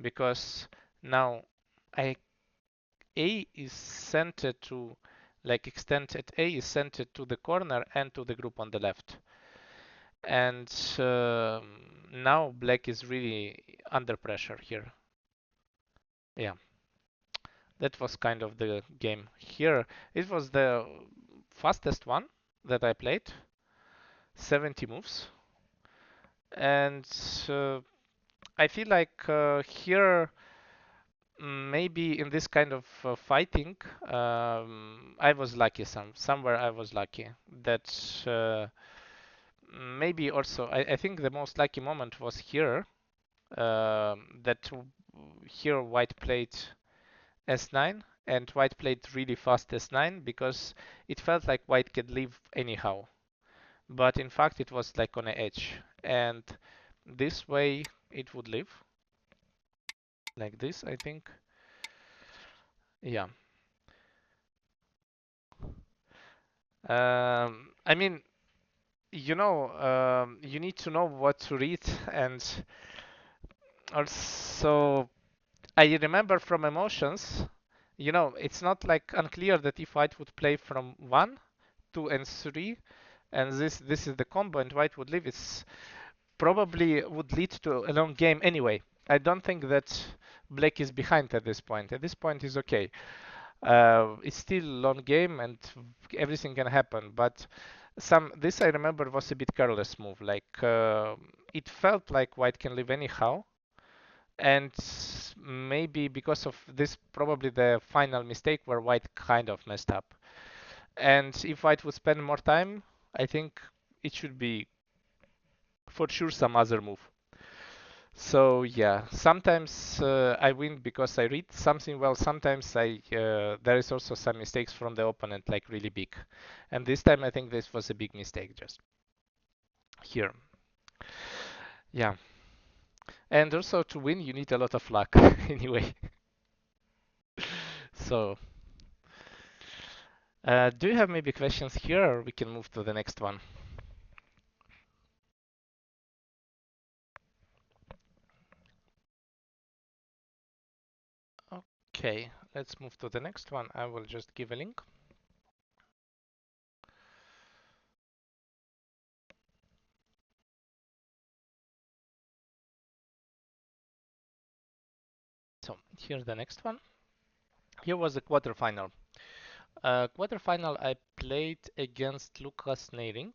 because now I A is centered to, like extent at A is centered to the corner and to the group on the left. And now black is really under pressure here. Yeah, that was kind of the game here. It was the fastest one that I played, 70 moves. And I feel like here, maybe in this kind of fighting, I was lucky. Somewhere I was lucky that maybe also I think the most lucky moment was here. That here white played S9 and white played really fast S9 because it felt like white could leave anyhow. But in fact it was like on an edge, and this way it would live like this, I think. Yeah. I mean, you need to know what to read, and also I remember from emotions, it's not like unclear that if white would play from 1, 2, and 3, and this is the combo, and white would leave. It's probably would lead to a long game anyway. I don't think that black is behind at this point. At this point is okay. It's still a long game and everything can happen. But this I remember was a bit careless move. Like it felt like white can live anyhow, and maybe because of this, probably the final mistake where white kind of messed up. And if white would spend more time, I think it should be for sure some other move. So yeah, sometimes I win because I read something well. Sometimes there is also some mistakes from the opponent, like really big. And this time I think this was a big mistake just here. Yeah, and also to win you need a lot of luck anyway. So do you have maybe questions here, or we can move to the next one? Okay, let's move to the next one. I will just give a link. So here's the next one. Here was the quarterfinal. Quarterfinal I played against Lucas Neiring,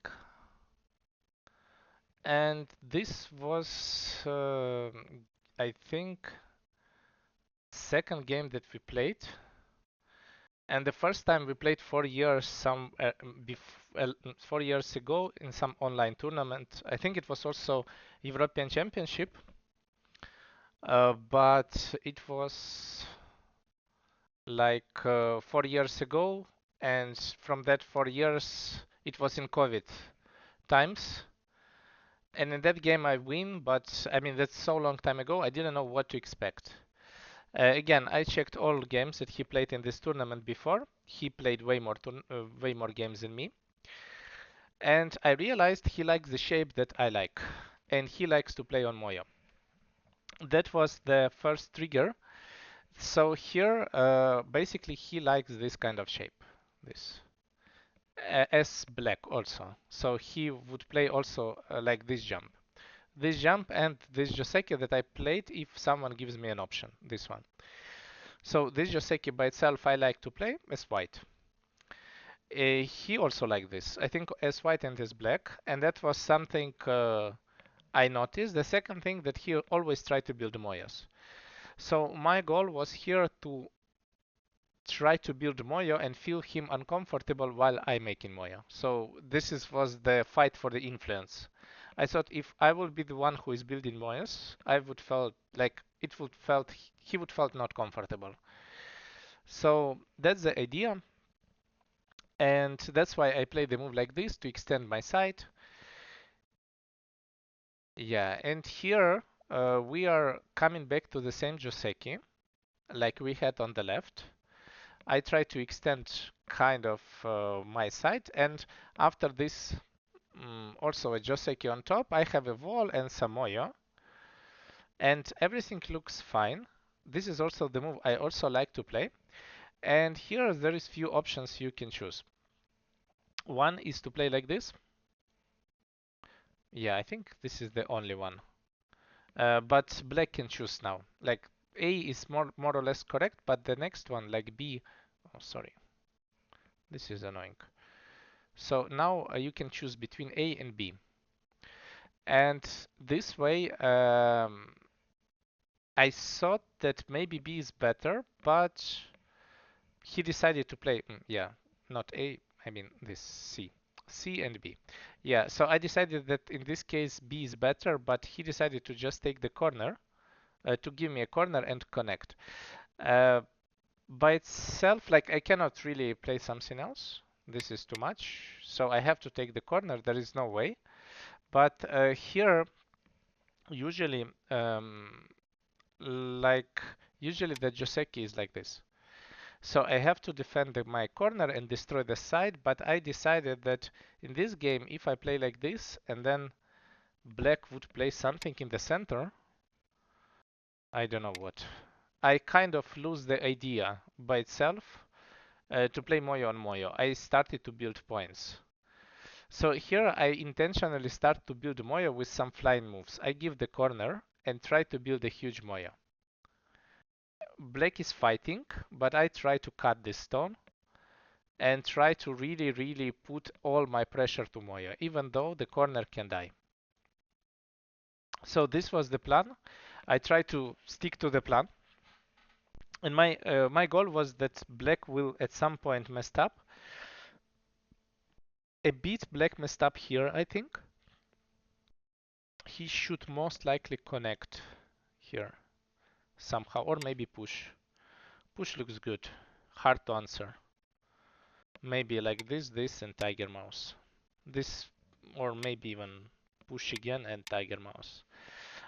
and this was I think second game that we played, and the first time we played 4 years 4 years ago in some online tournament. I think it was also European Championship, but it was like 4 years ago, and from that 4 years it was in COVID times. And in that game I win, but I mean that's so long time ago. I didn't know what to expect. Again, I checked all games that he played in this tournament before. He played way more games than me, and I realized he likes the shape that I like, and he likes to play on Moyo. That was the first trigger. So here, basically, he likes this kind of shape, this as black also. So he would play also like this jump and this Joseki that I played if someone gives me an option, this one. So this Joseki by itself I like to play as white. He also liked this, I think as white and as black, and that was something I noticed. The second thing that he always tried to build Moyas. So my goal was here to try to build Moyo and feel him uncomfortable while I making Moyo. So was the fight for the influence. I thought if I would be the one who is building Moyas, I would felt like it would felt he would felt not comfortable. So that's the idea, and that's why I play the move like this to extend my side. Yeah, and here we are coming back to the same Joseki like we had on the left. I try to extend kind of my side, and after this also a Joseki on top, I have a wall and some Moyo, and everything looks fine. This is also the move I also like to play, and here there is few options you can choose. One is to play like this. Yeah, I think this is the only one. But black can choose now. Like A is more or less correct, but the next one, like B, oh sorry, this is annoying. So now you can choose between A and B. And this way, I thought that maybe B is better, but he decided to play, yeah, not A, I mean this C. C and B. Yeah, so I decided that in this case B is better, but he decided to just take the corner, to give me a corner and connect. By itself, like I cannot really play something else. This is too much, so I have to take the corner. There is no way. But here, usually, like usually the Joseki is like this. So I have to defend my corner and destroy the side, but I decided that in this game, if I play like this and then black would play something in the center, I don't know what. I kind of lose the idea by itself to play Moyo on Moyo. I started to build points. So here I intentionally start to build Moya with some flying moves. I give the corner and try to build a huge Moya. Black is fighting, but I try to cut this stone and try to really put all my pressure to Moya, even though the corner can die. So this was the plan. I try to stick to the plan. And my goal was that black will at some point mess up. A bit black messed up here, I think. He should most likely connect here somehow, or maybe push. Push looks good. Hard to answer. Maybe like this, and tiger mouse. This, or maybe even push again and tiger mouse.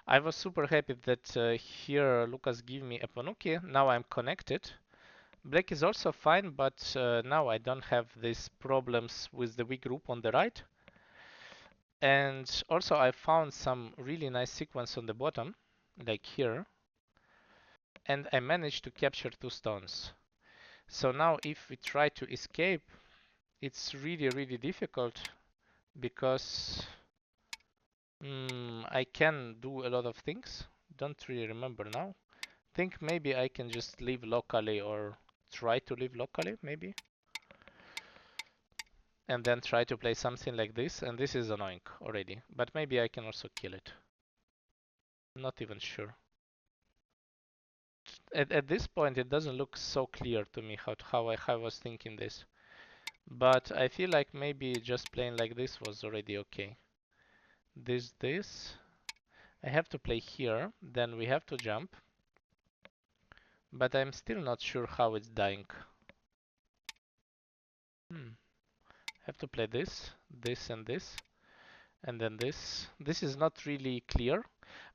I was super happy that here Lucas gave me a Panuki. Now I'm connected. Black is also fine, but now I don't have these problems with the weak group on the right. And also I found some really nice sequence on the bottom, like here. And I managed to capture 2 stones. So now if we try to escape, it's really difficult because I can do a lot of things. Don't really remember now. Think maybe I can just live locally or try to live locally maybe. And then try to play something like this, and this is annoying already. But maybe I can also kill it. Not even sure. At this point it doesn't look so clear to me how I was thinking this. But I feel like maybe just playing like this was already okay. This. I have to play here, then we have to jump. But I'm still not sure how it's dying. Have to play this and this, and then this. This is not really clear,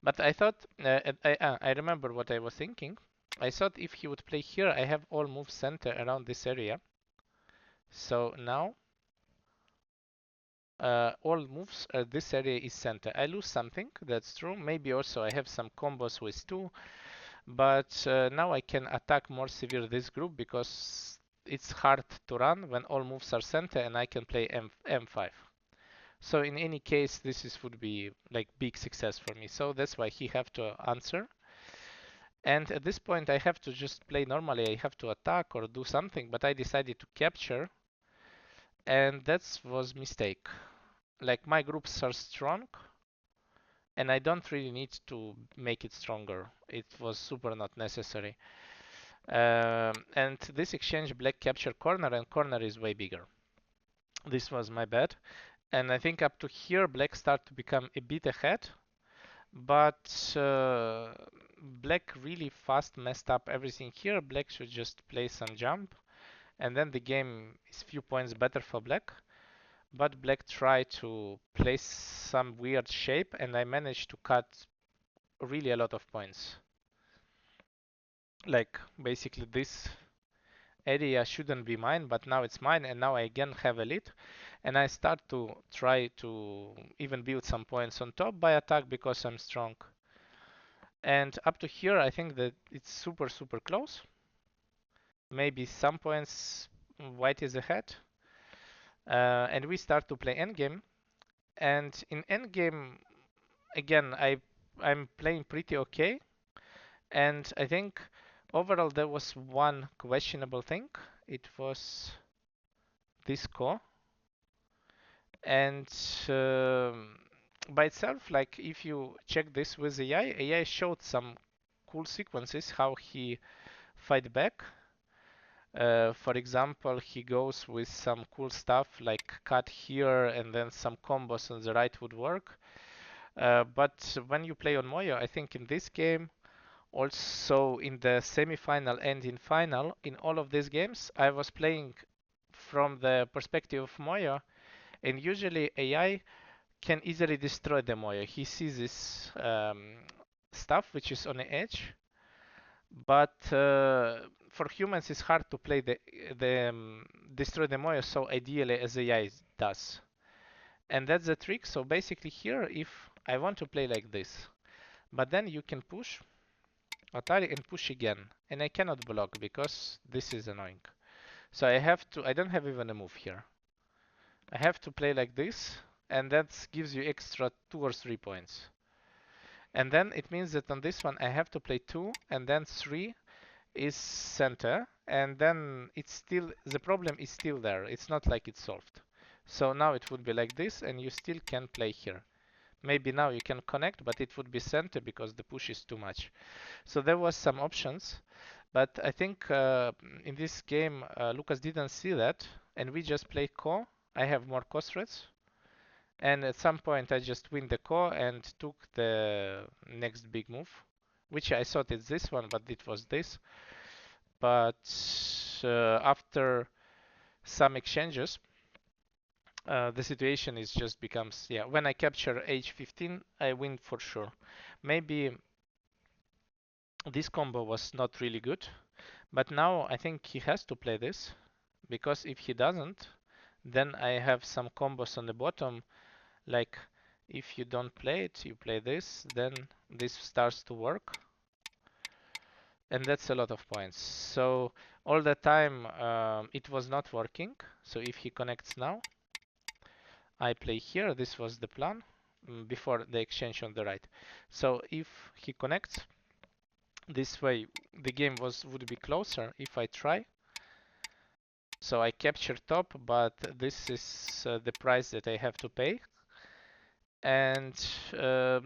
but I thought, I remember what I was thinking. I thought if he would play here, I have all moves center around this area. So now, all moves, this area is center. I lose something, that's true. Maybe also I have some combos with 2, but now I can attack more severe this group because it's hard to run when all moves are center and I can play M5. So in any case, would be like big success for me. So that's why he have to answer. And at this point, I have to just play normally. I have to attack or do something, but I decided to capture, and that was mistake. Like my groups are strong, and I don't really need to make it stronger. It was super not necessary. And this exchange, black capture corner, and corner is way bigger. This was my bad. And I think up to here, black start to become a bit ahead. But black really fast messed up everything here. Black should just play some jump, and then the game is few points better for black. But black tried to place some weird shape, and I managed to cut really a lot of points. Like basically this area shouldn't be mine, but now it's mine, and now I again have a lead. And I start to try to even build some points on top by attack because I'm strong. And up to here, I think that it's super close. Maybe some points white is ahead. And we start to play endgame. And in endgame, again, I'm playing pretty okay. And I think overall there was one questionable thing. It was this core. And by itself, like if you check this with AI showed some cool sequences how he fight back. For example, he goes with some cool stuff like cut here and then some combos on the right would work. But when you play on Moyo, I think in this game, also in the semi-final and in final, in all of these games, I was playing from the perspective of Moyo, and usually AI can easily destroy the Moyo. He sees this stuff which is on the edge, but for humans it's hard to play the destroy the Moyo so ideally as AI does. And that's the trick. So basically here, if I want to play like this, but then you can push Atari and push again, and I cannot block because this is annoying. So I don't have even a move here. I have to play like this, and that gives you extra 2 or 3 points. And then it means that on this one I have to play 2, and then 3 is center, and then it's still, the problem is still there. It's not like it's solved. So now it would be like this, and you still can play here. Maybe now you can connect, but it would be center because the push is too much. So there was some options, but I think in this game Lucas didn't see that, and we just play ko. I have more ko threats, and at some point I just win the ko and took the next big move, which I thought it's this one, but it was this. But after some exchanges, the situation is just becomes, yeah, when I capture h15, I win for sure. Maybe this combo was not really good, but now I think he has to play this, because if he doesn't, then I have some combos on the bottom, like if you don't play it, you play this, then this starts to work, and that's a lot of points. So all the time it was not working. So if he connects now, I play here. This was the plan before the exchange on the right. So if he connects this way, the game would be closer if I try. So I capture top, but this is the price that I have to pay. And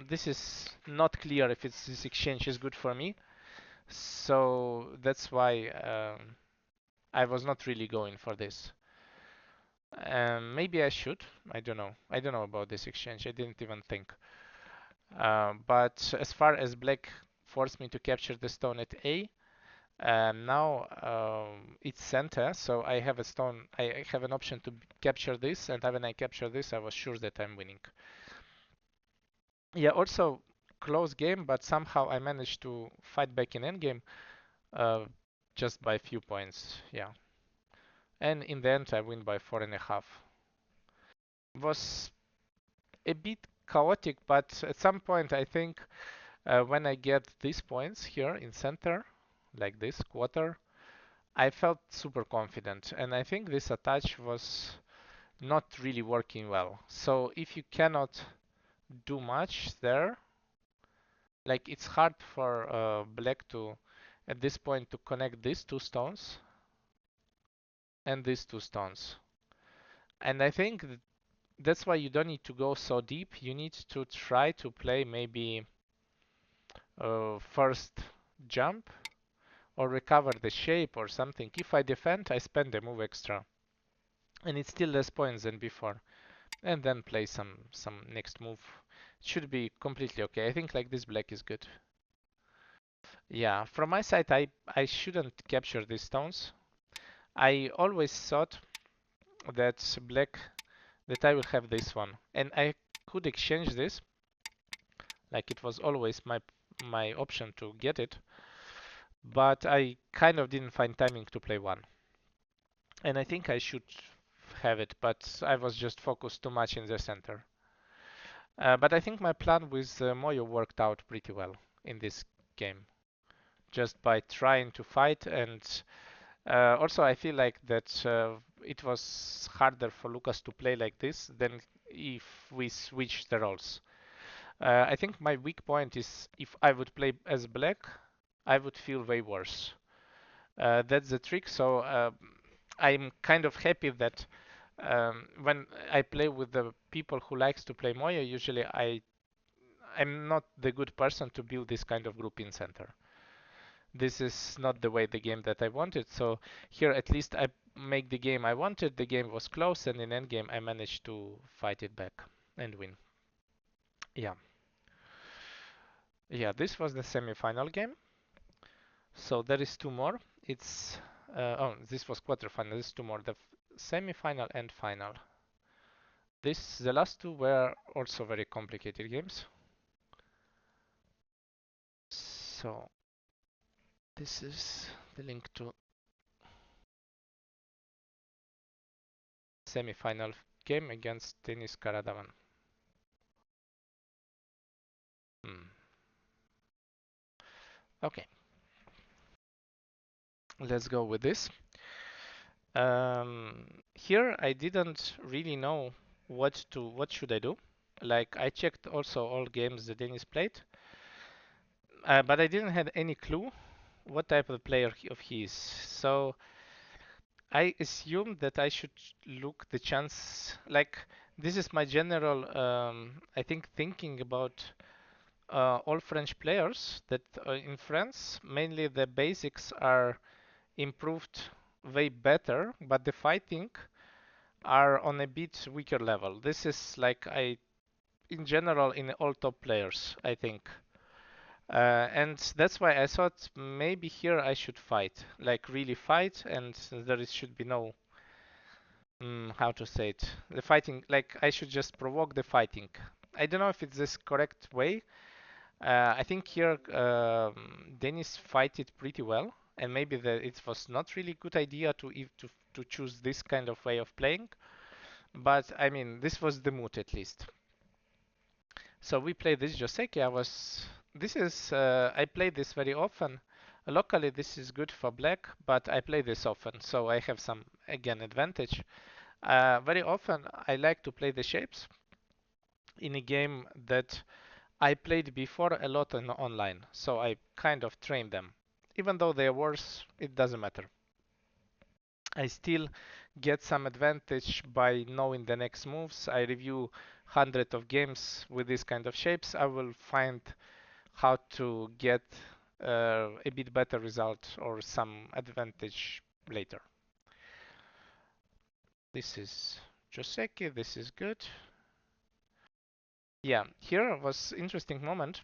this is not clear if this exchange is good for me. So that's why I was not really going for this. Maybe I should. I don't know. I don't know about this exchange. I didn't even think. But as far as black forced me to capture the stone at A, now it's center, so I have a stone. I have an option to capture this, and when I capture this, I was sure that I'm winning. Yeah, also close game, but somehow I managed to fight back in endgame uh, just by a few points. Yeah, and in the end, I win by 4.5. Was a bit chaotic, but at some point, I think when I get these points here in center, like this quarter, I felt super confident, and I think this attach was not really working well. So if you cannot do much there, like it's hard for black to, at this point, to connect these two stones and these two stones. And I think that's why you don't need to go so deep. You need to try to play maybe first jump or recover the shape or something. If I defend, I spend a move extra, and it's still less points than before. And then play some next move. It should be completely okay. I think like this black is good. Yeah, from my side, I shouldn't capture these stones. I always thought that black, that I will have this one, and I could exchange this, like it was always my option to get it, but I kind of didn't find timing to play one. And I think I should have it, but I was just focused too much in the center. But I think my plan with Moyo worked out pretty well in this game, just by trying to fight. And also I feel like that it was harder for Lucas to play like this than if we switch the roles. I think my weak point is if I would play as black, I would feel way worse. That's the trick. So I'm kind of happy that when I play with the people who likes to play Moya, usually I'm not the good person to build this kind of group in center. This is not the way the game that I wanted. So here at least I make the game I wanted. The game was close, and in endgame I managed to fight it back and win. Yeah. Yeah, this was the semi-final game. So there is two more. It's oh, this was quarterfinal. There's two more. The semi-final and final. The last two were also very complicated games. So this is the link to semi-final game against Denis Karadavan. Hmm. Okay, let's go with this. Here I didn't really know what should I do. Like I checked also all games that Dennis played, but I didn't have any clue what type of player of he is. So I assumed that I should look the chance. Like this is my general, I think, thinking about all French players that in France mainly the basics are improved way better, but the fighting are on a bit weaker level. This is like I in general in all top players, I think. And that's why I thought maybe here I should fight, like really fight, and should be no, how to say it, the fighting, like I should just provoke the fighting. I don't know if it's this correct way. I think here Dennis fight it pretty well, and maybe it was not really good idea to choose this kind of way of playing. But I mean, this was the mood at least. So we play this Joseki. This is, I play this very often. Locally, this is good for black, but I play this often, so I have some, again, advantage. Very often, I like to play the shapes in a game that I played before a lot online, so I kind of train them. Even though they're worse, it doesn't matter. I still get some advantage by knowing the next moves. I review hundreds of games with this kind of shapes. I will find how to get a bit better result or some advantage later. This is Joseki. This is good. Yeah, here was interesting moment.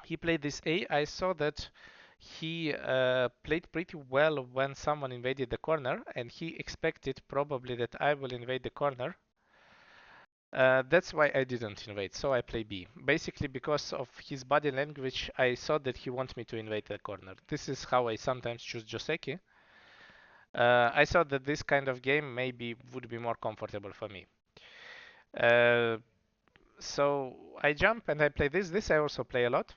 He played this A. I saw that he played pretty well when someone invaded the corner, and he expected probably that I will invade the corner. That's why I didn't invade, so I play B. Basically, because of his body language, I thought that he wants me to invade the corner. This is how I sometimes choose Joseki. I thought that this kind of game maybe would be more comfortable for me. Uh, so I jump and I play this. This I also play a lot.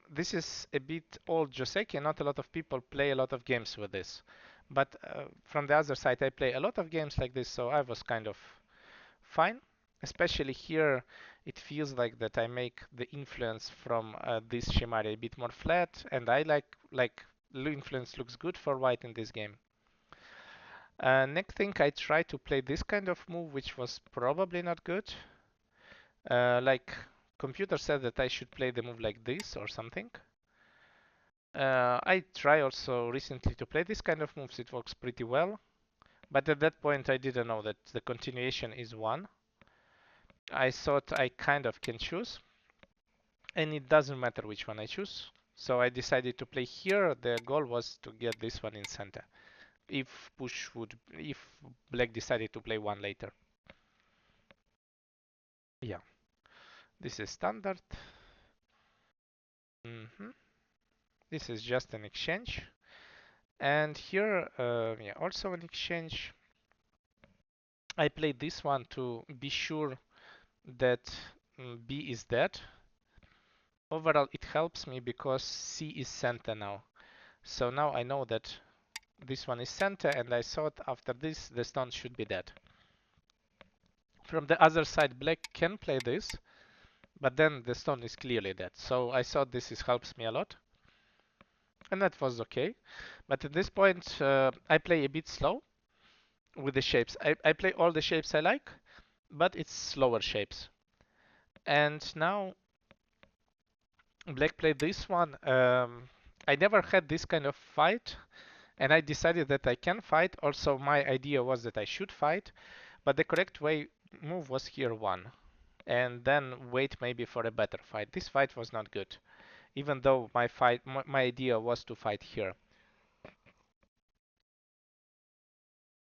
This is a bit old Joseki. Not a lot of people play a lot of games with this. But from the other side, I play a lot of games like this, so I was kind of fine. Especially here, it feels like that I make the influence from this Shimari a bit more flat, and I like influence looks good for white in this game. Next thing, I try to play this kind of move, which was probably not good. Like computer said that I should play the move like this or something. I try also recently to play this kind of moves. It works pretty well. But at that point, I didn't know that the continuation is 1. I thought I kind of can choose. And it doesn't matter which one I choose. So I decided to play here. The goal was to get this one in center. If black decided to play one later. Yeah, this is standard. This is just an exchange. And here, yeah, also an exchange. I played this one to be sure that B is dead. Overall, it helps me because C is center now. So now I know that this one is center, and I thought after this, the stone should be dead. From the other side, black can play this, but then the stone is clearly dead. So I thought helps me a lot, and that was okay. But at this point, I play a bit slow with the shapes. I play all the shapes I like, but it's slower shapes. And now black played this one. I never had this kind of fight, and I decided that I can fight. Also, my idea was that I should fight, but the correct move was here 1, and then wait maybe for a better fight. This fight was not good, even though my idea was to fight here.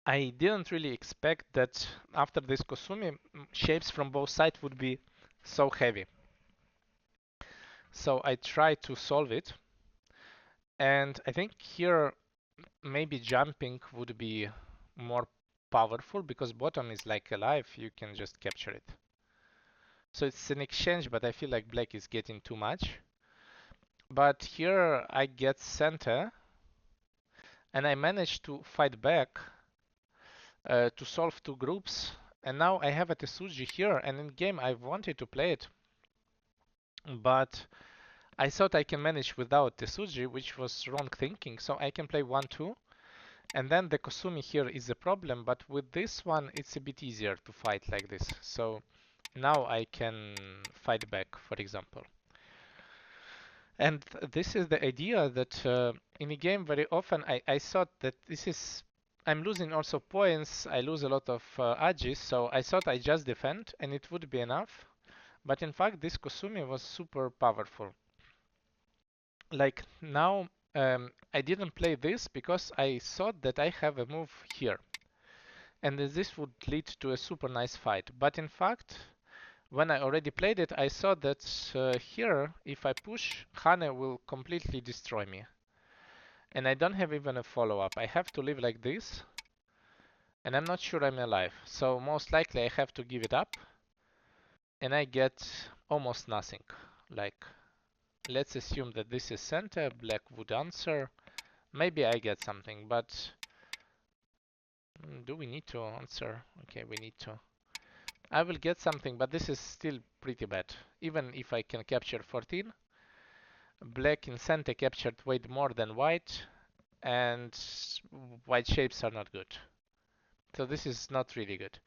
I didn't really expect that after this Kosumi, shapes from both sides would be so heavy. So I tried to solve it, and I think here maybe jumping would be more powerful because bottom is like alive, you can just capture it. So it's an exchange, but I feel like black is getting too much. But here I get center, and I managed to fight back to solve two groups, and now I have a Tesuji here, and in game I wanted to play it, but I thought I can manage without Tesuji, which was wrong thinking, so I can play 1-2, and then the Kosumi here is a problem, but with this one it's a bit easier to fight like this, so now I can fight back, for example. And this is the idea that in a game very often I thought that this is, I'm losing also points, I lose a lot of agis, so I thought I just defend and it would be enough. But in fact this Kosumi was super powerful. Like now I didn't play this because I thought that I have a move here. And this would lead to a super nice fight. But in fact, when I already played it, I saw that here, if I push, Hane will completely destroy me. And I don't have even a follow-up. I have to live like this, and I'm not sure I'm alive. So most likely I have to give it up, and I get almost nothing. Like, let's assume that this is center, black would answer. Maybe I get something, but do we need to answer? Okay, we need to. I will get something, but this is still pretty bad. Even if I can capture 14, black in center captured way more than white, and white shapes are not good. So this is not really good.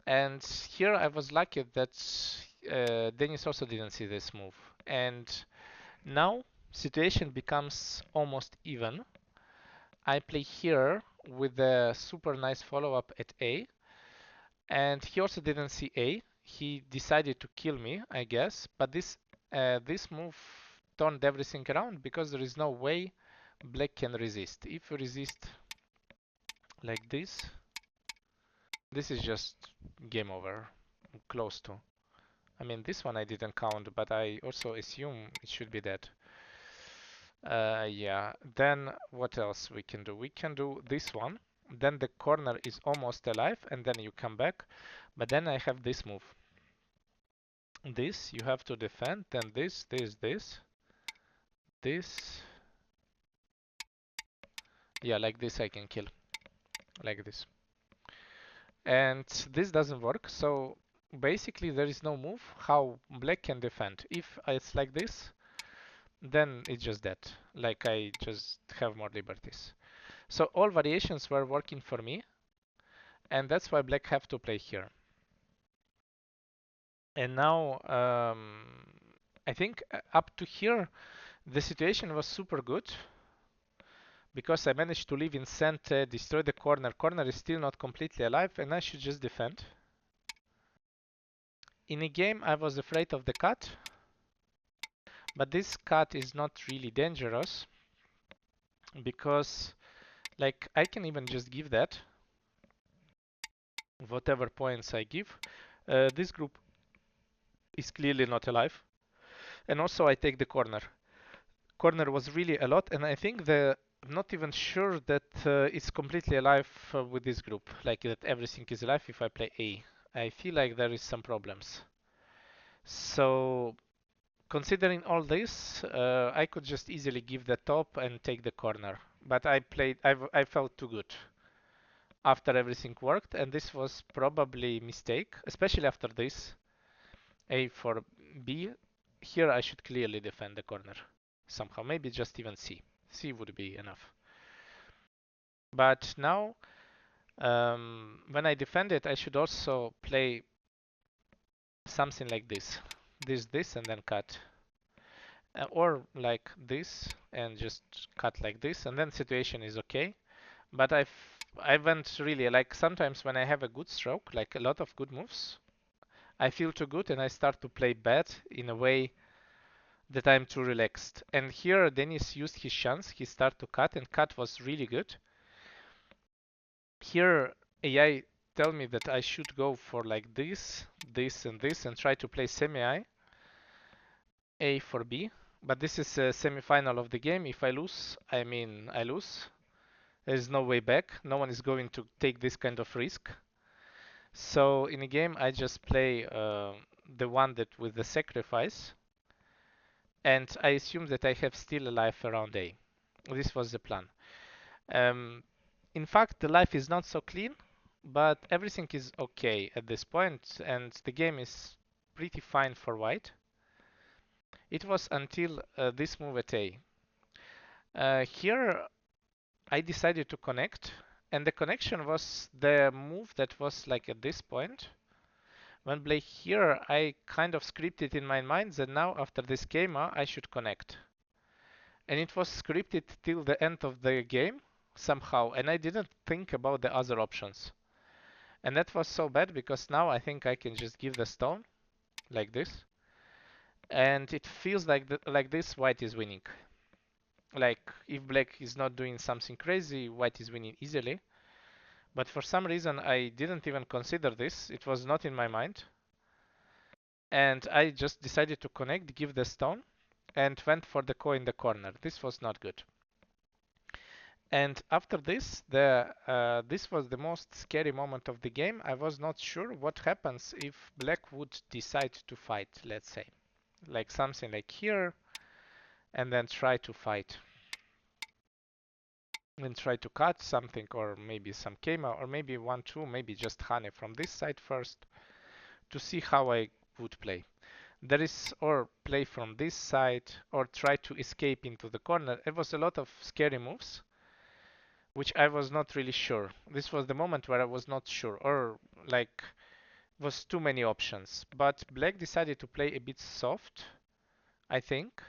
And here I was lucky that Dennis also didn't see this move. And now situation becomes almost even. I play here with a super nice follow-up at A, and he also didn't see A. He decided to kill me, I guess, but this move turned everything around because there is no way black can resist. If you resist like this is just game over, close to. I mean, this one I didn't count, but I also assume it should be that. Yeah, then what else we can do? We can do this one. Then the corner is almost alive, and then you come back. But then I have this move. This you have to defend, then this. Yeah, like this I can kill. Like this. And this doesn't work, so basically there is no move how black can defend. If it's like this, then it's just that. Like I just have more liberties. So all variations were working for me, and that's why black have to play here. And now I think up to here the situation was super good because I managed to live in center, destroy the corner. Corner is still not completely alive, and I should just defend. In a game I was afraid of the cut, but this cut is not really dangerous because like I can even just give that whatever points I give. This group is clearly not alive, and also I take the corner. Corner was really a lot, and I think I'm not even sure that it's completely alive with this group, like that everything is alive if I play A. I feel like there is some problems. So considering all this, I could just easily give the top and take the corner. But I felt too good after everything worked, and this was probably mistake, especially after this. A for B. Here I should clearly defend the corner somehow, maybe just even C. C would be enough. But now, when I defend it, I should also play something like this. This, and then cut. Or like this, and just cut like this, and then situation is okay. But I went really, like sometimes when I have a good stroke, like a lot of good moves, I feel too good and I start to play bad in a way that I'm too relaxed. And here Dennis used his chance, he started to cut, and cut was really good. Here AI tell me that I should go for like this, and this, and try to play semi-I, A for B. But this is a semi-final of the game. If I lose, I mean I lose. There's no way back. No one is going to take this kind of risk. So in a game, I just play the one that with the sacrifice, and I assume that I have still a life around A. This was the plan. Um, in fact, the life is not so clean, but everything is okay at this point, and the game is pretty fine for white. It was until this move at A. Here I decided to connect, and the connection was the move that was like at this point. When play here, I kind of scripted in my mind that now after this game I should connect. And it was scripted till the end of the game somehow, and I didn't think about the other options. And that was so bad because now I think I can just give the stone like this, and it feels like like this white is winning. Like if black is not doing something crazy, white is winning easily. But for some reason I didn't even consider this. It was not in my mind. And I just decided to connect, give the stone, and went for the coin in the corner. This was not good. And after this, this was the most scary moment of the game. I was not sure what happens if black would decide to fight, let's say. Like something like here, and then try to fight. And try to cut something, or maybe some Keima, or maybe 1-2, maybe just Hane from this side first, to see how I would play. There is, or play from this side, or try to escape into the corner. It was a lot of scary moves, which I was not really sure. This was the moment where I was not sure, or like was too many options. But black decided to play a bit soft, I think.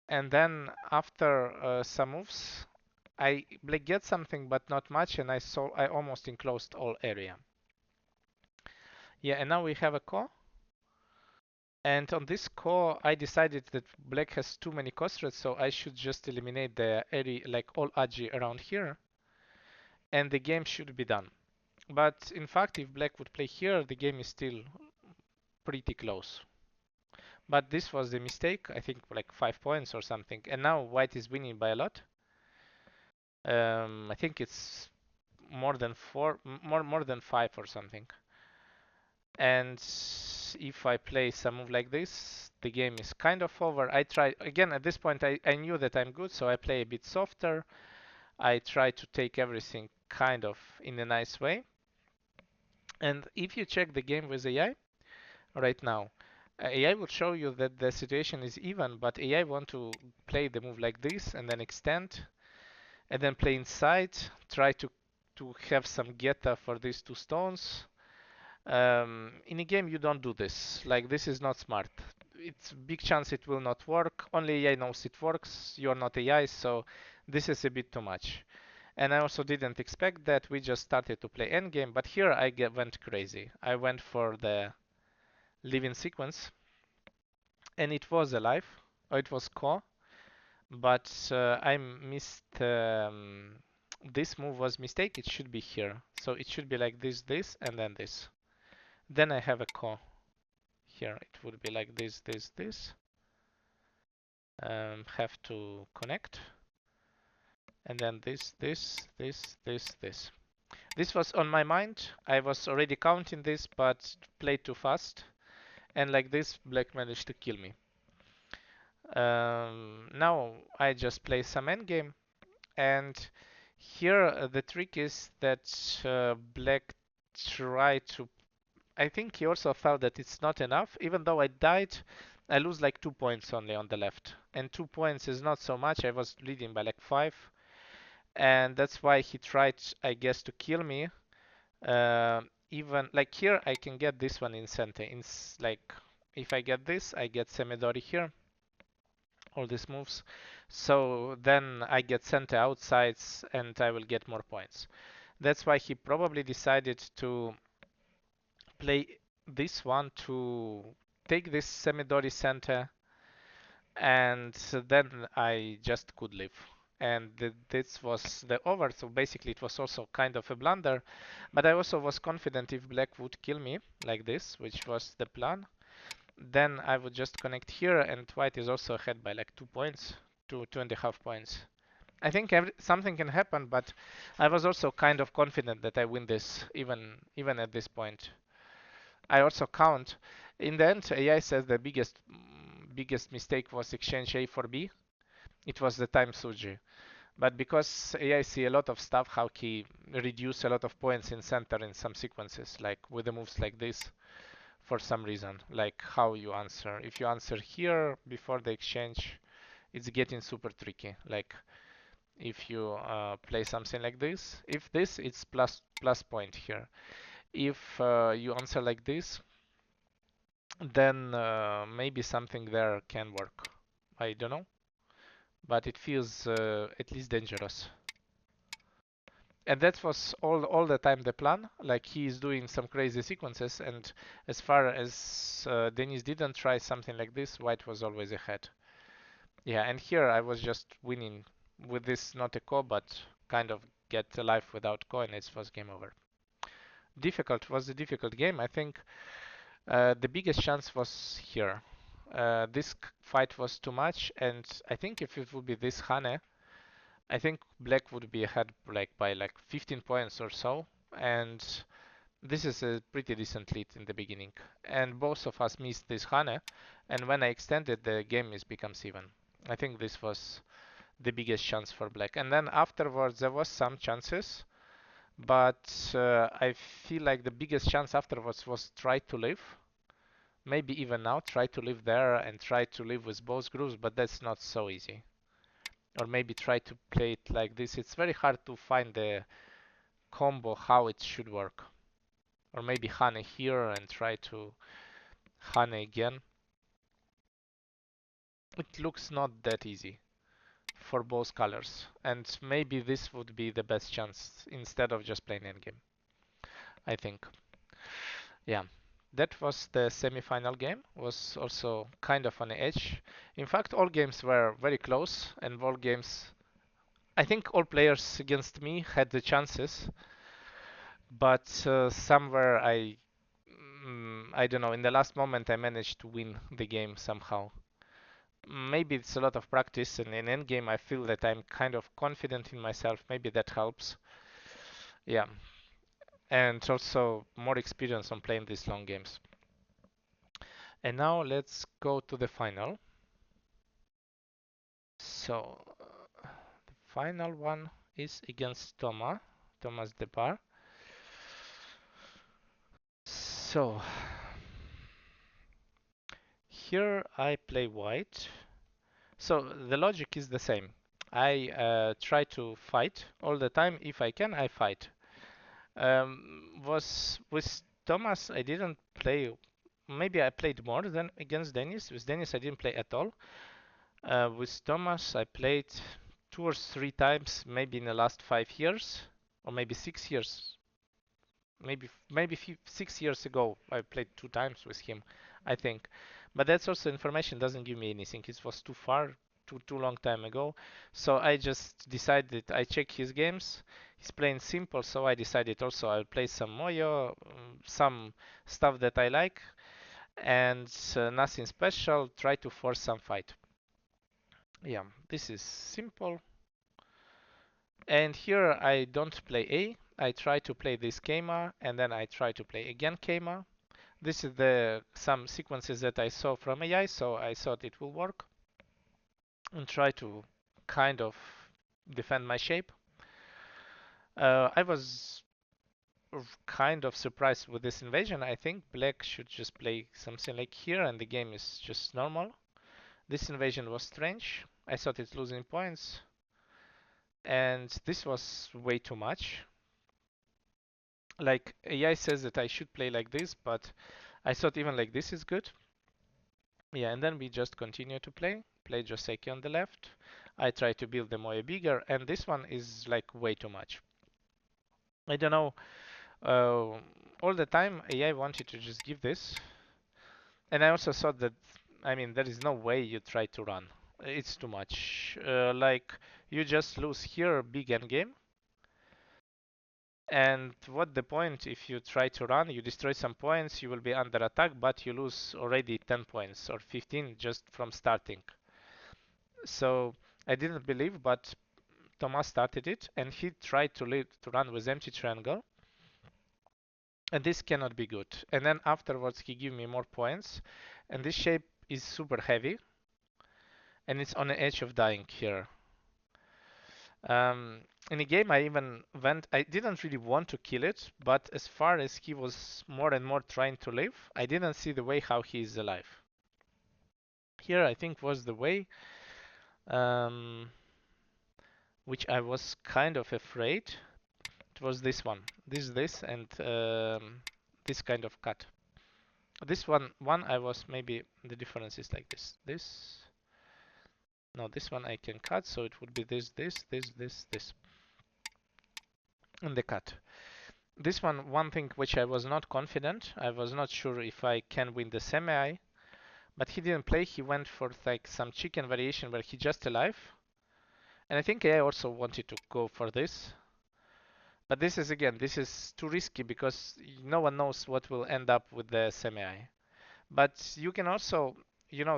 And then after some moves, black get something, but not much, and I almost enclosed all area. Yeah, and now we have a core. And on this core, I decided that black has too many cost so I should just eliminate the area, like all agi around here, and the game should be done. But in fact, if black would play here, the game is still pretty close. But this was the mistake, I think like 5 points or something, and now white is winning by a lot. I think it's more than more than 5 or something. And if I play some move like this, the game is kind of over. I try again at this point. I knew that I'm good, so I play a bit softer. I try to take everything kind of in a nice way. And if you check the game with AI right now, AI will show you that the situation is even, but AI want to play the move like this and then extend and then play inside, try to have some geta for these two stones. In a game, you don't do this. Like, this is not smart. It's big chance it will not work. Only AI knows it works. You're not AI, so this is a bit too much. And I also didn't expect that. We just started to play endgame, but here went crazy. I went for the living sequence, and it was alive, or it was core, but I missed. This move was mistake. It should be here, so it should be like this, and then this. Then I have a core. Here it would be like this. Have to connect, and then this. This was on my mind. I was already counting this, but played too fast, and like this, black managed to kill me. Now I just play some endgame, and here the trick is that black try to. I think he also felt that it's not enough. Even though I died, I lose like 2 points only on the left. And 2 points is not so much. I was leading by like 5. And that's why he tried, I guess, to kill me. Even like here, I can get this one in center. Like, if I get this, I get Semidori here. All these moves. So then I get center outsides and I will get more points. That's why he probably decided to play this one to take this Semidori center, and then I just could live. And this was the over, so basically it was also kind of a blunder, but I also was confident if black would kill me like this, which was the plan, then I would just connect here, and white is also ahead by like 2 points, 2.5 points. I think something can happen, but I was also kind of confident that I win this, even at this point. I also count. In the end, AI says the biggest mistake was exchange A for B. It was the time Suji. But because AI see a lot of stuff, how he reduce a lot of points in center in some sequences, like with the moves like this, for some reason, like how you answer. If you answer here before the exchange, it's getting super tricky. Like if you play something like this, if this, it's plus point here. If you answer like this, then maybe something there can work. I don't know, but it feels at least dangerous. And that was all the time the plan. Like he is doing some crazy sequences, and as far as Denis didn't try something like this, White was always ahead. Yeah, and here I was just winning with this not a co, but kind of get a life without co, and it was game over. Difficult was a difficult game. I think the biggest chance was here. This fight was too much, and I think if it would be this Hane, I think black would be ahead like by like 15 points or so, and this is a pretty decent lead in the beginning. And both of us missed this Hane, and when I extended, the game is becomes even. I think this was the biggest chance for black. And then afterwards there was some chances, but I feel like the biggest chance afterwards was try to live. Maybe even now try to live there and try to live with both groups, but that's not so easy. Or maybe try to play it like this. It's very hard to find the combo how it should work. Or maybe Hane here and try to Hane again. It looks not that easy for both colors, and maybe this would be the best chance instead of just playing endgame, I think. Yeah, that was the semi-final game. Was also kind of on the edge. In fact, all games were very close, and all games, I think all players against me had the chances, but somewhere I don't know, in the last moment I managed to win the game somehow. Maybe it's a lot of practice, and in endgame I feel that I'm kind of confident in myself. Maybe that helps. Yeah, and also more experience on playing these long games. And now let's go to the final. So the final one is against Thomas Debar. So here I play white. So the logic is the same. I try to fight all the time. If I can, I fight. Was with Thomas, I didn't play. Maybe I played more than against Dennis. With Dennis, I didn't play at all. With Thomas, I played 2 or 3 times, maybe in the last 5 years, or maybe 6 years. Maybe 6 years ago, I played 2 times with him, I think. But that's also information doesn't give me anything. It was too far, too long time ago. So I just decided I check his games. He's playing simple, so I decided also I'll play some Moyo, some stuff that I like, and nothing special. Try to force some fight. Yeah, this is simple. And here I don't play A. I try to play this Keima, and then I try to play again Keima. This is the some sequences that I saw from AI, so I thought it will work. And try to kind of defend my shape. I was kind of surprised with this invasion. I think black should just play something like here, and the game is just normal. This invasion was strange. I thought it's losing points, and this was way too much. Like AI says that I should play like this, but I thought even like this is good. Yeah, and then we just continue to play Joseki on the left. I try to build the Moe bigger, and this one is like way too much. I don't know. All the time AI wanted to just give this, and I also thought that, I mean, there is no way you try to run. It's too much. Like you just lose here big end game. And what the point if you try to run, you destroy some points, you will be under attack, but you lose already 10 points or 15 just from starting. So I didn't believe, but Thomas started it and he tried to run with empty triangle. And this cannot be good. And then afterwards he gave me more points. And this shape is super heavy. And it's on the edge of dying here. In a game, I didn't really want to kill it, but as far as he was more and more trying to live, I didn't see the way how he is alive. Here, I think, was the way, um, which I was kind of afraid. It was this one, this, and this kind of cut. This one I was maybe the difference is like this. No, this one I can cut, so it would be this, and the cut. This one thing which I was not confident, I was not sure if I can win the semi, but he didn't play. He went for like some chicken variation where he just alive, and I think I also wanted to go for this. But this is again, this is too risky because no one knows what will end up with the semi. But you can also,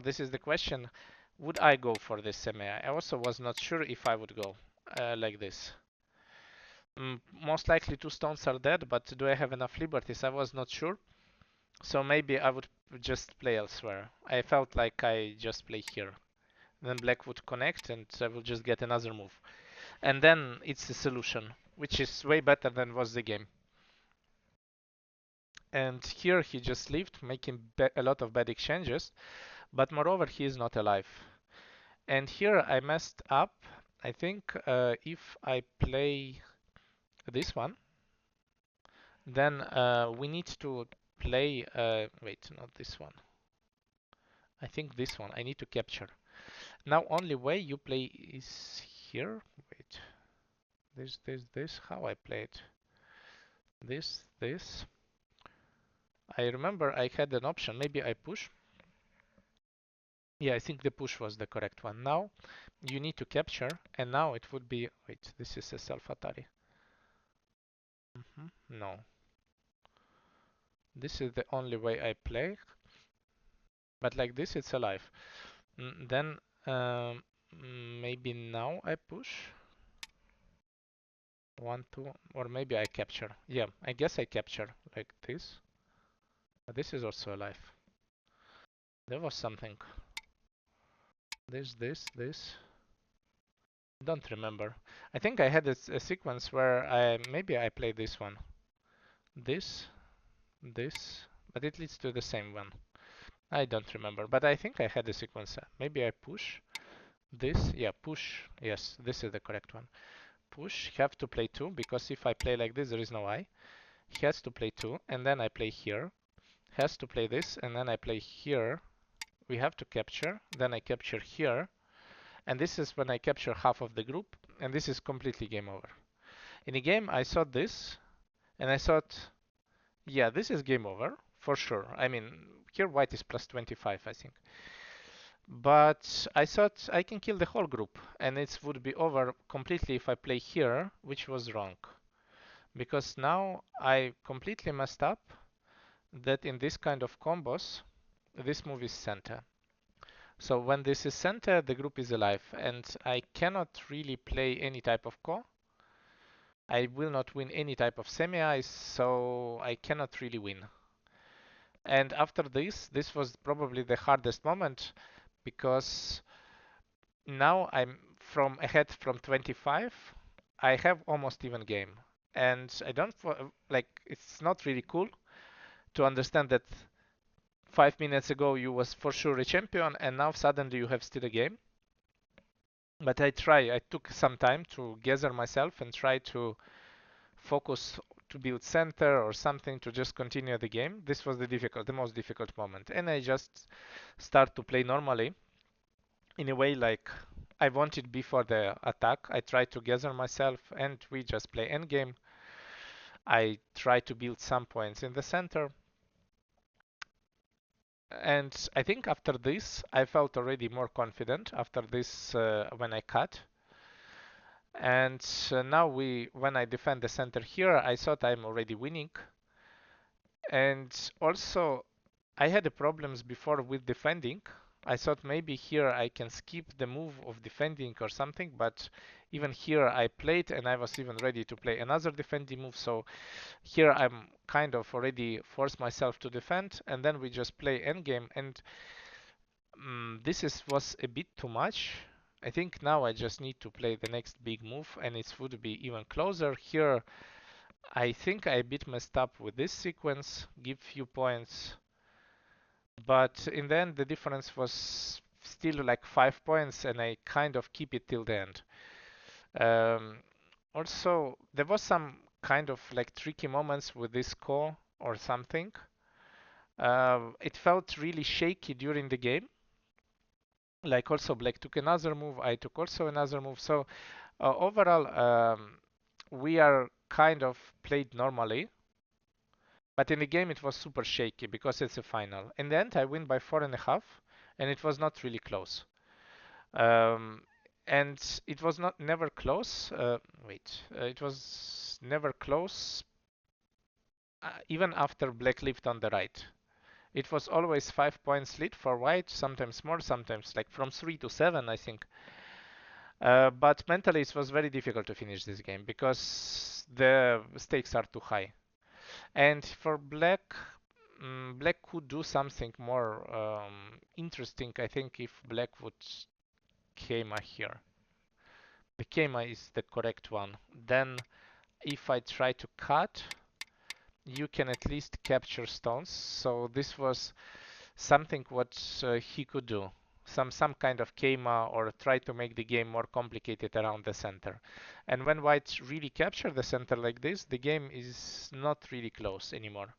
this is the question, would I go for this semi? I also was not sure if I would go like this. Most likely two stones are dead, but do I have enough liberties? I was not sure. So maybe I would just play elsewhere. I felt like I just play here. Then black would connect and I will just get another move. And then it's a solution, which is way better than was the game. And here he just lived, making a lot of bad exchanges, but moreover he is not alive. And here I messed up. I think if I play this one, then we need to play, wait, not this one. I think this one, I need to capture. Now only way you play is here. Wait, this, how I play it? This. I remember I had an option, maybe I push. Yeah, I think the push was the correct one. Now you need to capture, and now it would be, wait, this is a self-atari. No. This is the only way I play, but like this it's alive. Then maybe now I push. 1, 2, or maybe I capture. Yeah, I guess I capture like this. But this is also alive. There was something. This. Don't remember. I think I had a sequence where maybe I played this one. This, but it leads to the same one. I don't remember, but I think I had a sequence. Maybe I push this. Yeah, push. Yes, this is the correct one. Push, have to play 2, because if I play like this, there is no I. He has to play 2, and then I play here. Has to play this, and then I play here. We have to capture, then I capture here, and this is when I capture half of the group, and this is completely game over. In a game, I saw this, and I thought, yeah, this is game over, for sure. I mean, here white is plus 25, I think. But I thought I can kill the whole group, and it would be over completely if I play here, which was wrong. Because now I completely messed up that in this kind of combos, this move is center. So when this is center, the group is alive, and I cannot really play any type of ko. I will not win any type of semi-ice, so I cannot really win. And after this was probably the hardest moment, because now I'm from ahead from 25. I have almost even game, and I don't like. It's not really cool to understand that 5 minutes ago you was for sure a champion, and now suddenly you have still a game. But I took some time to gather myself and try to focus to build center or something to just continue the game. This was the most difficult moment. And I just start to play normally in a way like I wanted before the attack. I try to gather myself and we just play endgame. I try to build some points in the center. And I think after this, I felt already more confident after this when I cut. And now when I defend the center here, I thought I'm already winning. And also, I had the problems before with defending. I thought maybe here I can skip the move of defending or something, but even here I played and I was even ready to play another defending move. So here I'm kind of already forced myself to defend, and then we just play endgame. And this was a bit too much. I think now I just need to play the next big move, and it would be even closer. Here, I think I a bit messed up with this sequence, give few points, but in the end the difference was still like 5 points, and I kind of keep it till the end. Um, Also, there was some kind of like tricky moments with this core or something. It felt really shaky during the game. Like also Black took another move, I took also another move. So overall, we are kind of played normally, but in the game it was super shaky because it's a final. In the end, I win by 4.5, and it was not really close. Um, and it was not never close. It was never close, even after Black lived on the right. It was always 5 points lead for White, sometimes more, sometimes like from 3 to 7, I think. But mentally, it was very difficult to finish this game because the stakes are too high. And for Black, Black could do something more interesting, I think, if Black would Keima here. The Keima is the correct one. Then, if I try to cut, you can at least capture stones. So this was something what he could do. Some kind of Keima or try to make the game more complicated around the center. And when White really capture the center like this, the game is not really close anymore.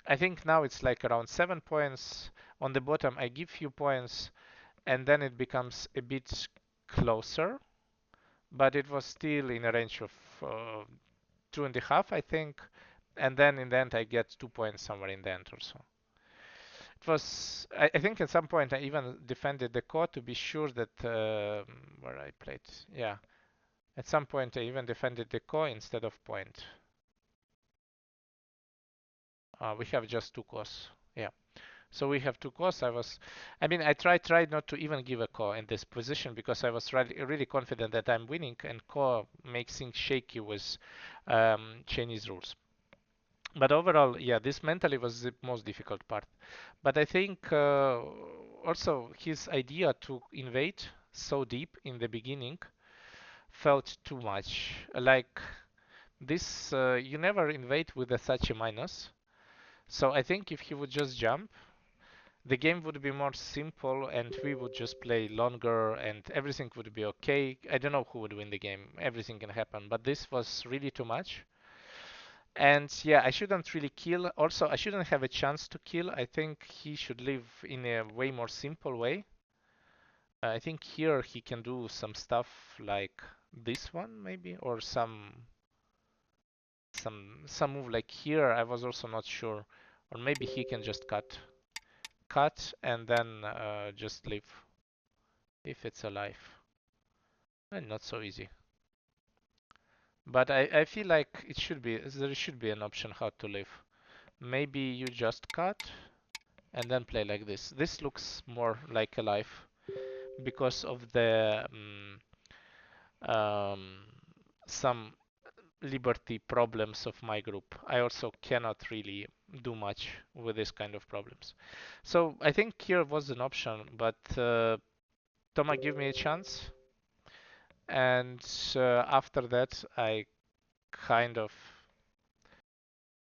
I think now it's like around 7 points. On the bottom, I give few points, and then it becomes a bit closer, but it was still in a range of 2.5, I think. And then in the end, I get 2 points somewhere in the end or so. It was, I think at some point I even defended the core to be sure that where I played. Yeah, at some point I even defended the core instead of point. We have just two cores. Yeah. So we have two cores. I mean, I tried not to even give a core in this position because I was really confident that I'm winning, and core makes things shaky with Chinese rules. But overall, yeah, this mentally was the most difficult part. But I think also his idea to invade so deep in the beginning felt too much. Like this, you never invade with such a minus. So I think if he would just jump, the game would be more simple and we would just play longer and everything would be okay. I don't know who would win the game. Everything can happen. But this was really too much. And yeah, I shouldn't really kill. Also, I shouldn't have a chance to kill. I think he should live in a way more simple way. I think here he can do some stuff like this one maybe, or some move like here. I was also not sure, or maybe he can just cut, and then just live if it's alive. And not so easy. But I feel like there should be an option how to live. Maybe you just cut and then play like this. This looks more like a life because of the um, some liberty problems of my group. I also cannot really do much with this kind of problems. So I think here was an option, but Toma gave me a chance, and after that I kind of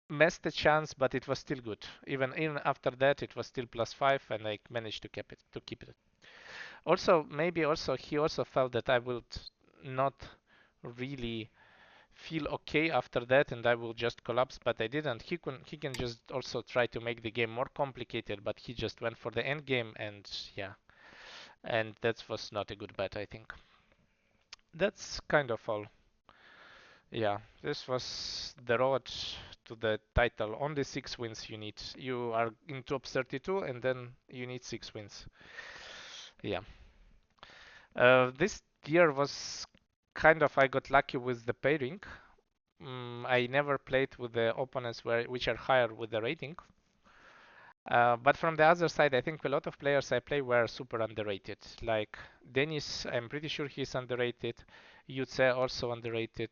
missed the chance, but it was still good. Even after that, it was still +5, and I managed to keep it. Also, maybe also he also felt that I would not really feel okay after that, and I will just collapse, but I didn't. He can just also try to make the game more complicated, but he just went for the end game, and yeah, and that was not a good bet, I think. That's kind of all. Yeah, this was the road to the title. Only 6 wins you need. You are in top 32 and then you need 6 wins. Yeah. This year was kind of, I got lucky with the pairing. I never played with the opponents which are higher with the rating. But from the other side, I think a lot of players I play were super underrated. Like Denis, I'm pretty sure he's underrated. Yutze also underrated.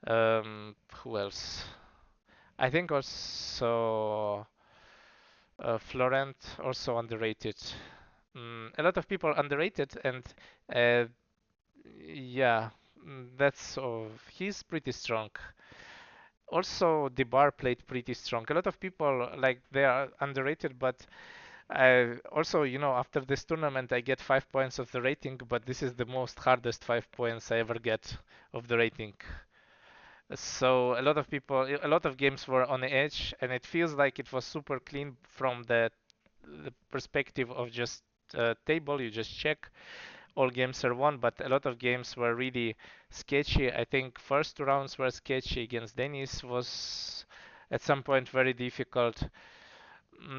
Who else? I think also Florent also underrated. A lot of people underrated, and uh, yeah, that's he's pretty strong. Also, the bar played pretty strong. A lot of people like they are underrated, but also, after this tournament, I get 5 points of the rating, but this is the most hardest 5 points I ever get of the rating. So a lot of people, a lot of games were on the edge, and it feels like it was super clean from the perspective of just table. You just check, all games are won, but a lot of games were really sketchy. I think first two rounds were sketchy against Dennis was at some point very difficult.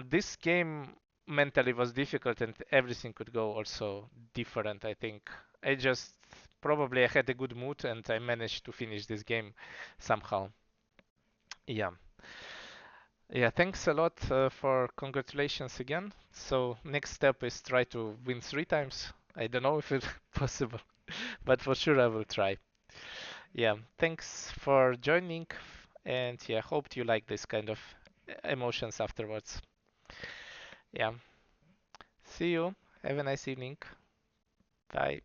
This game mentally was difficult and everything could go also different, I think. I just probably I had a good mood and I managed to finish this game somehow. Yeah. Yeah, thanks a lot for congratulations again. So next step is try to win 3 times. I don't know if it's possible, but for sure I will try. Yeah, thanks for joining, and yeah, hope you like this kind of emotions afterwards. Yeah, see you. Have a nice evening. Bye.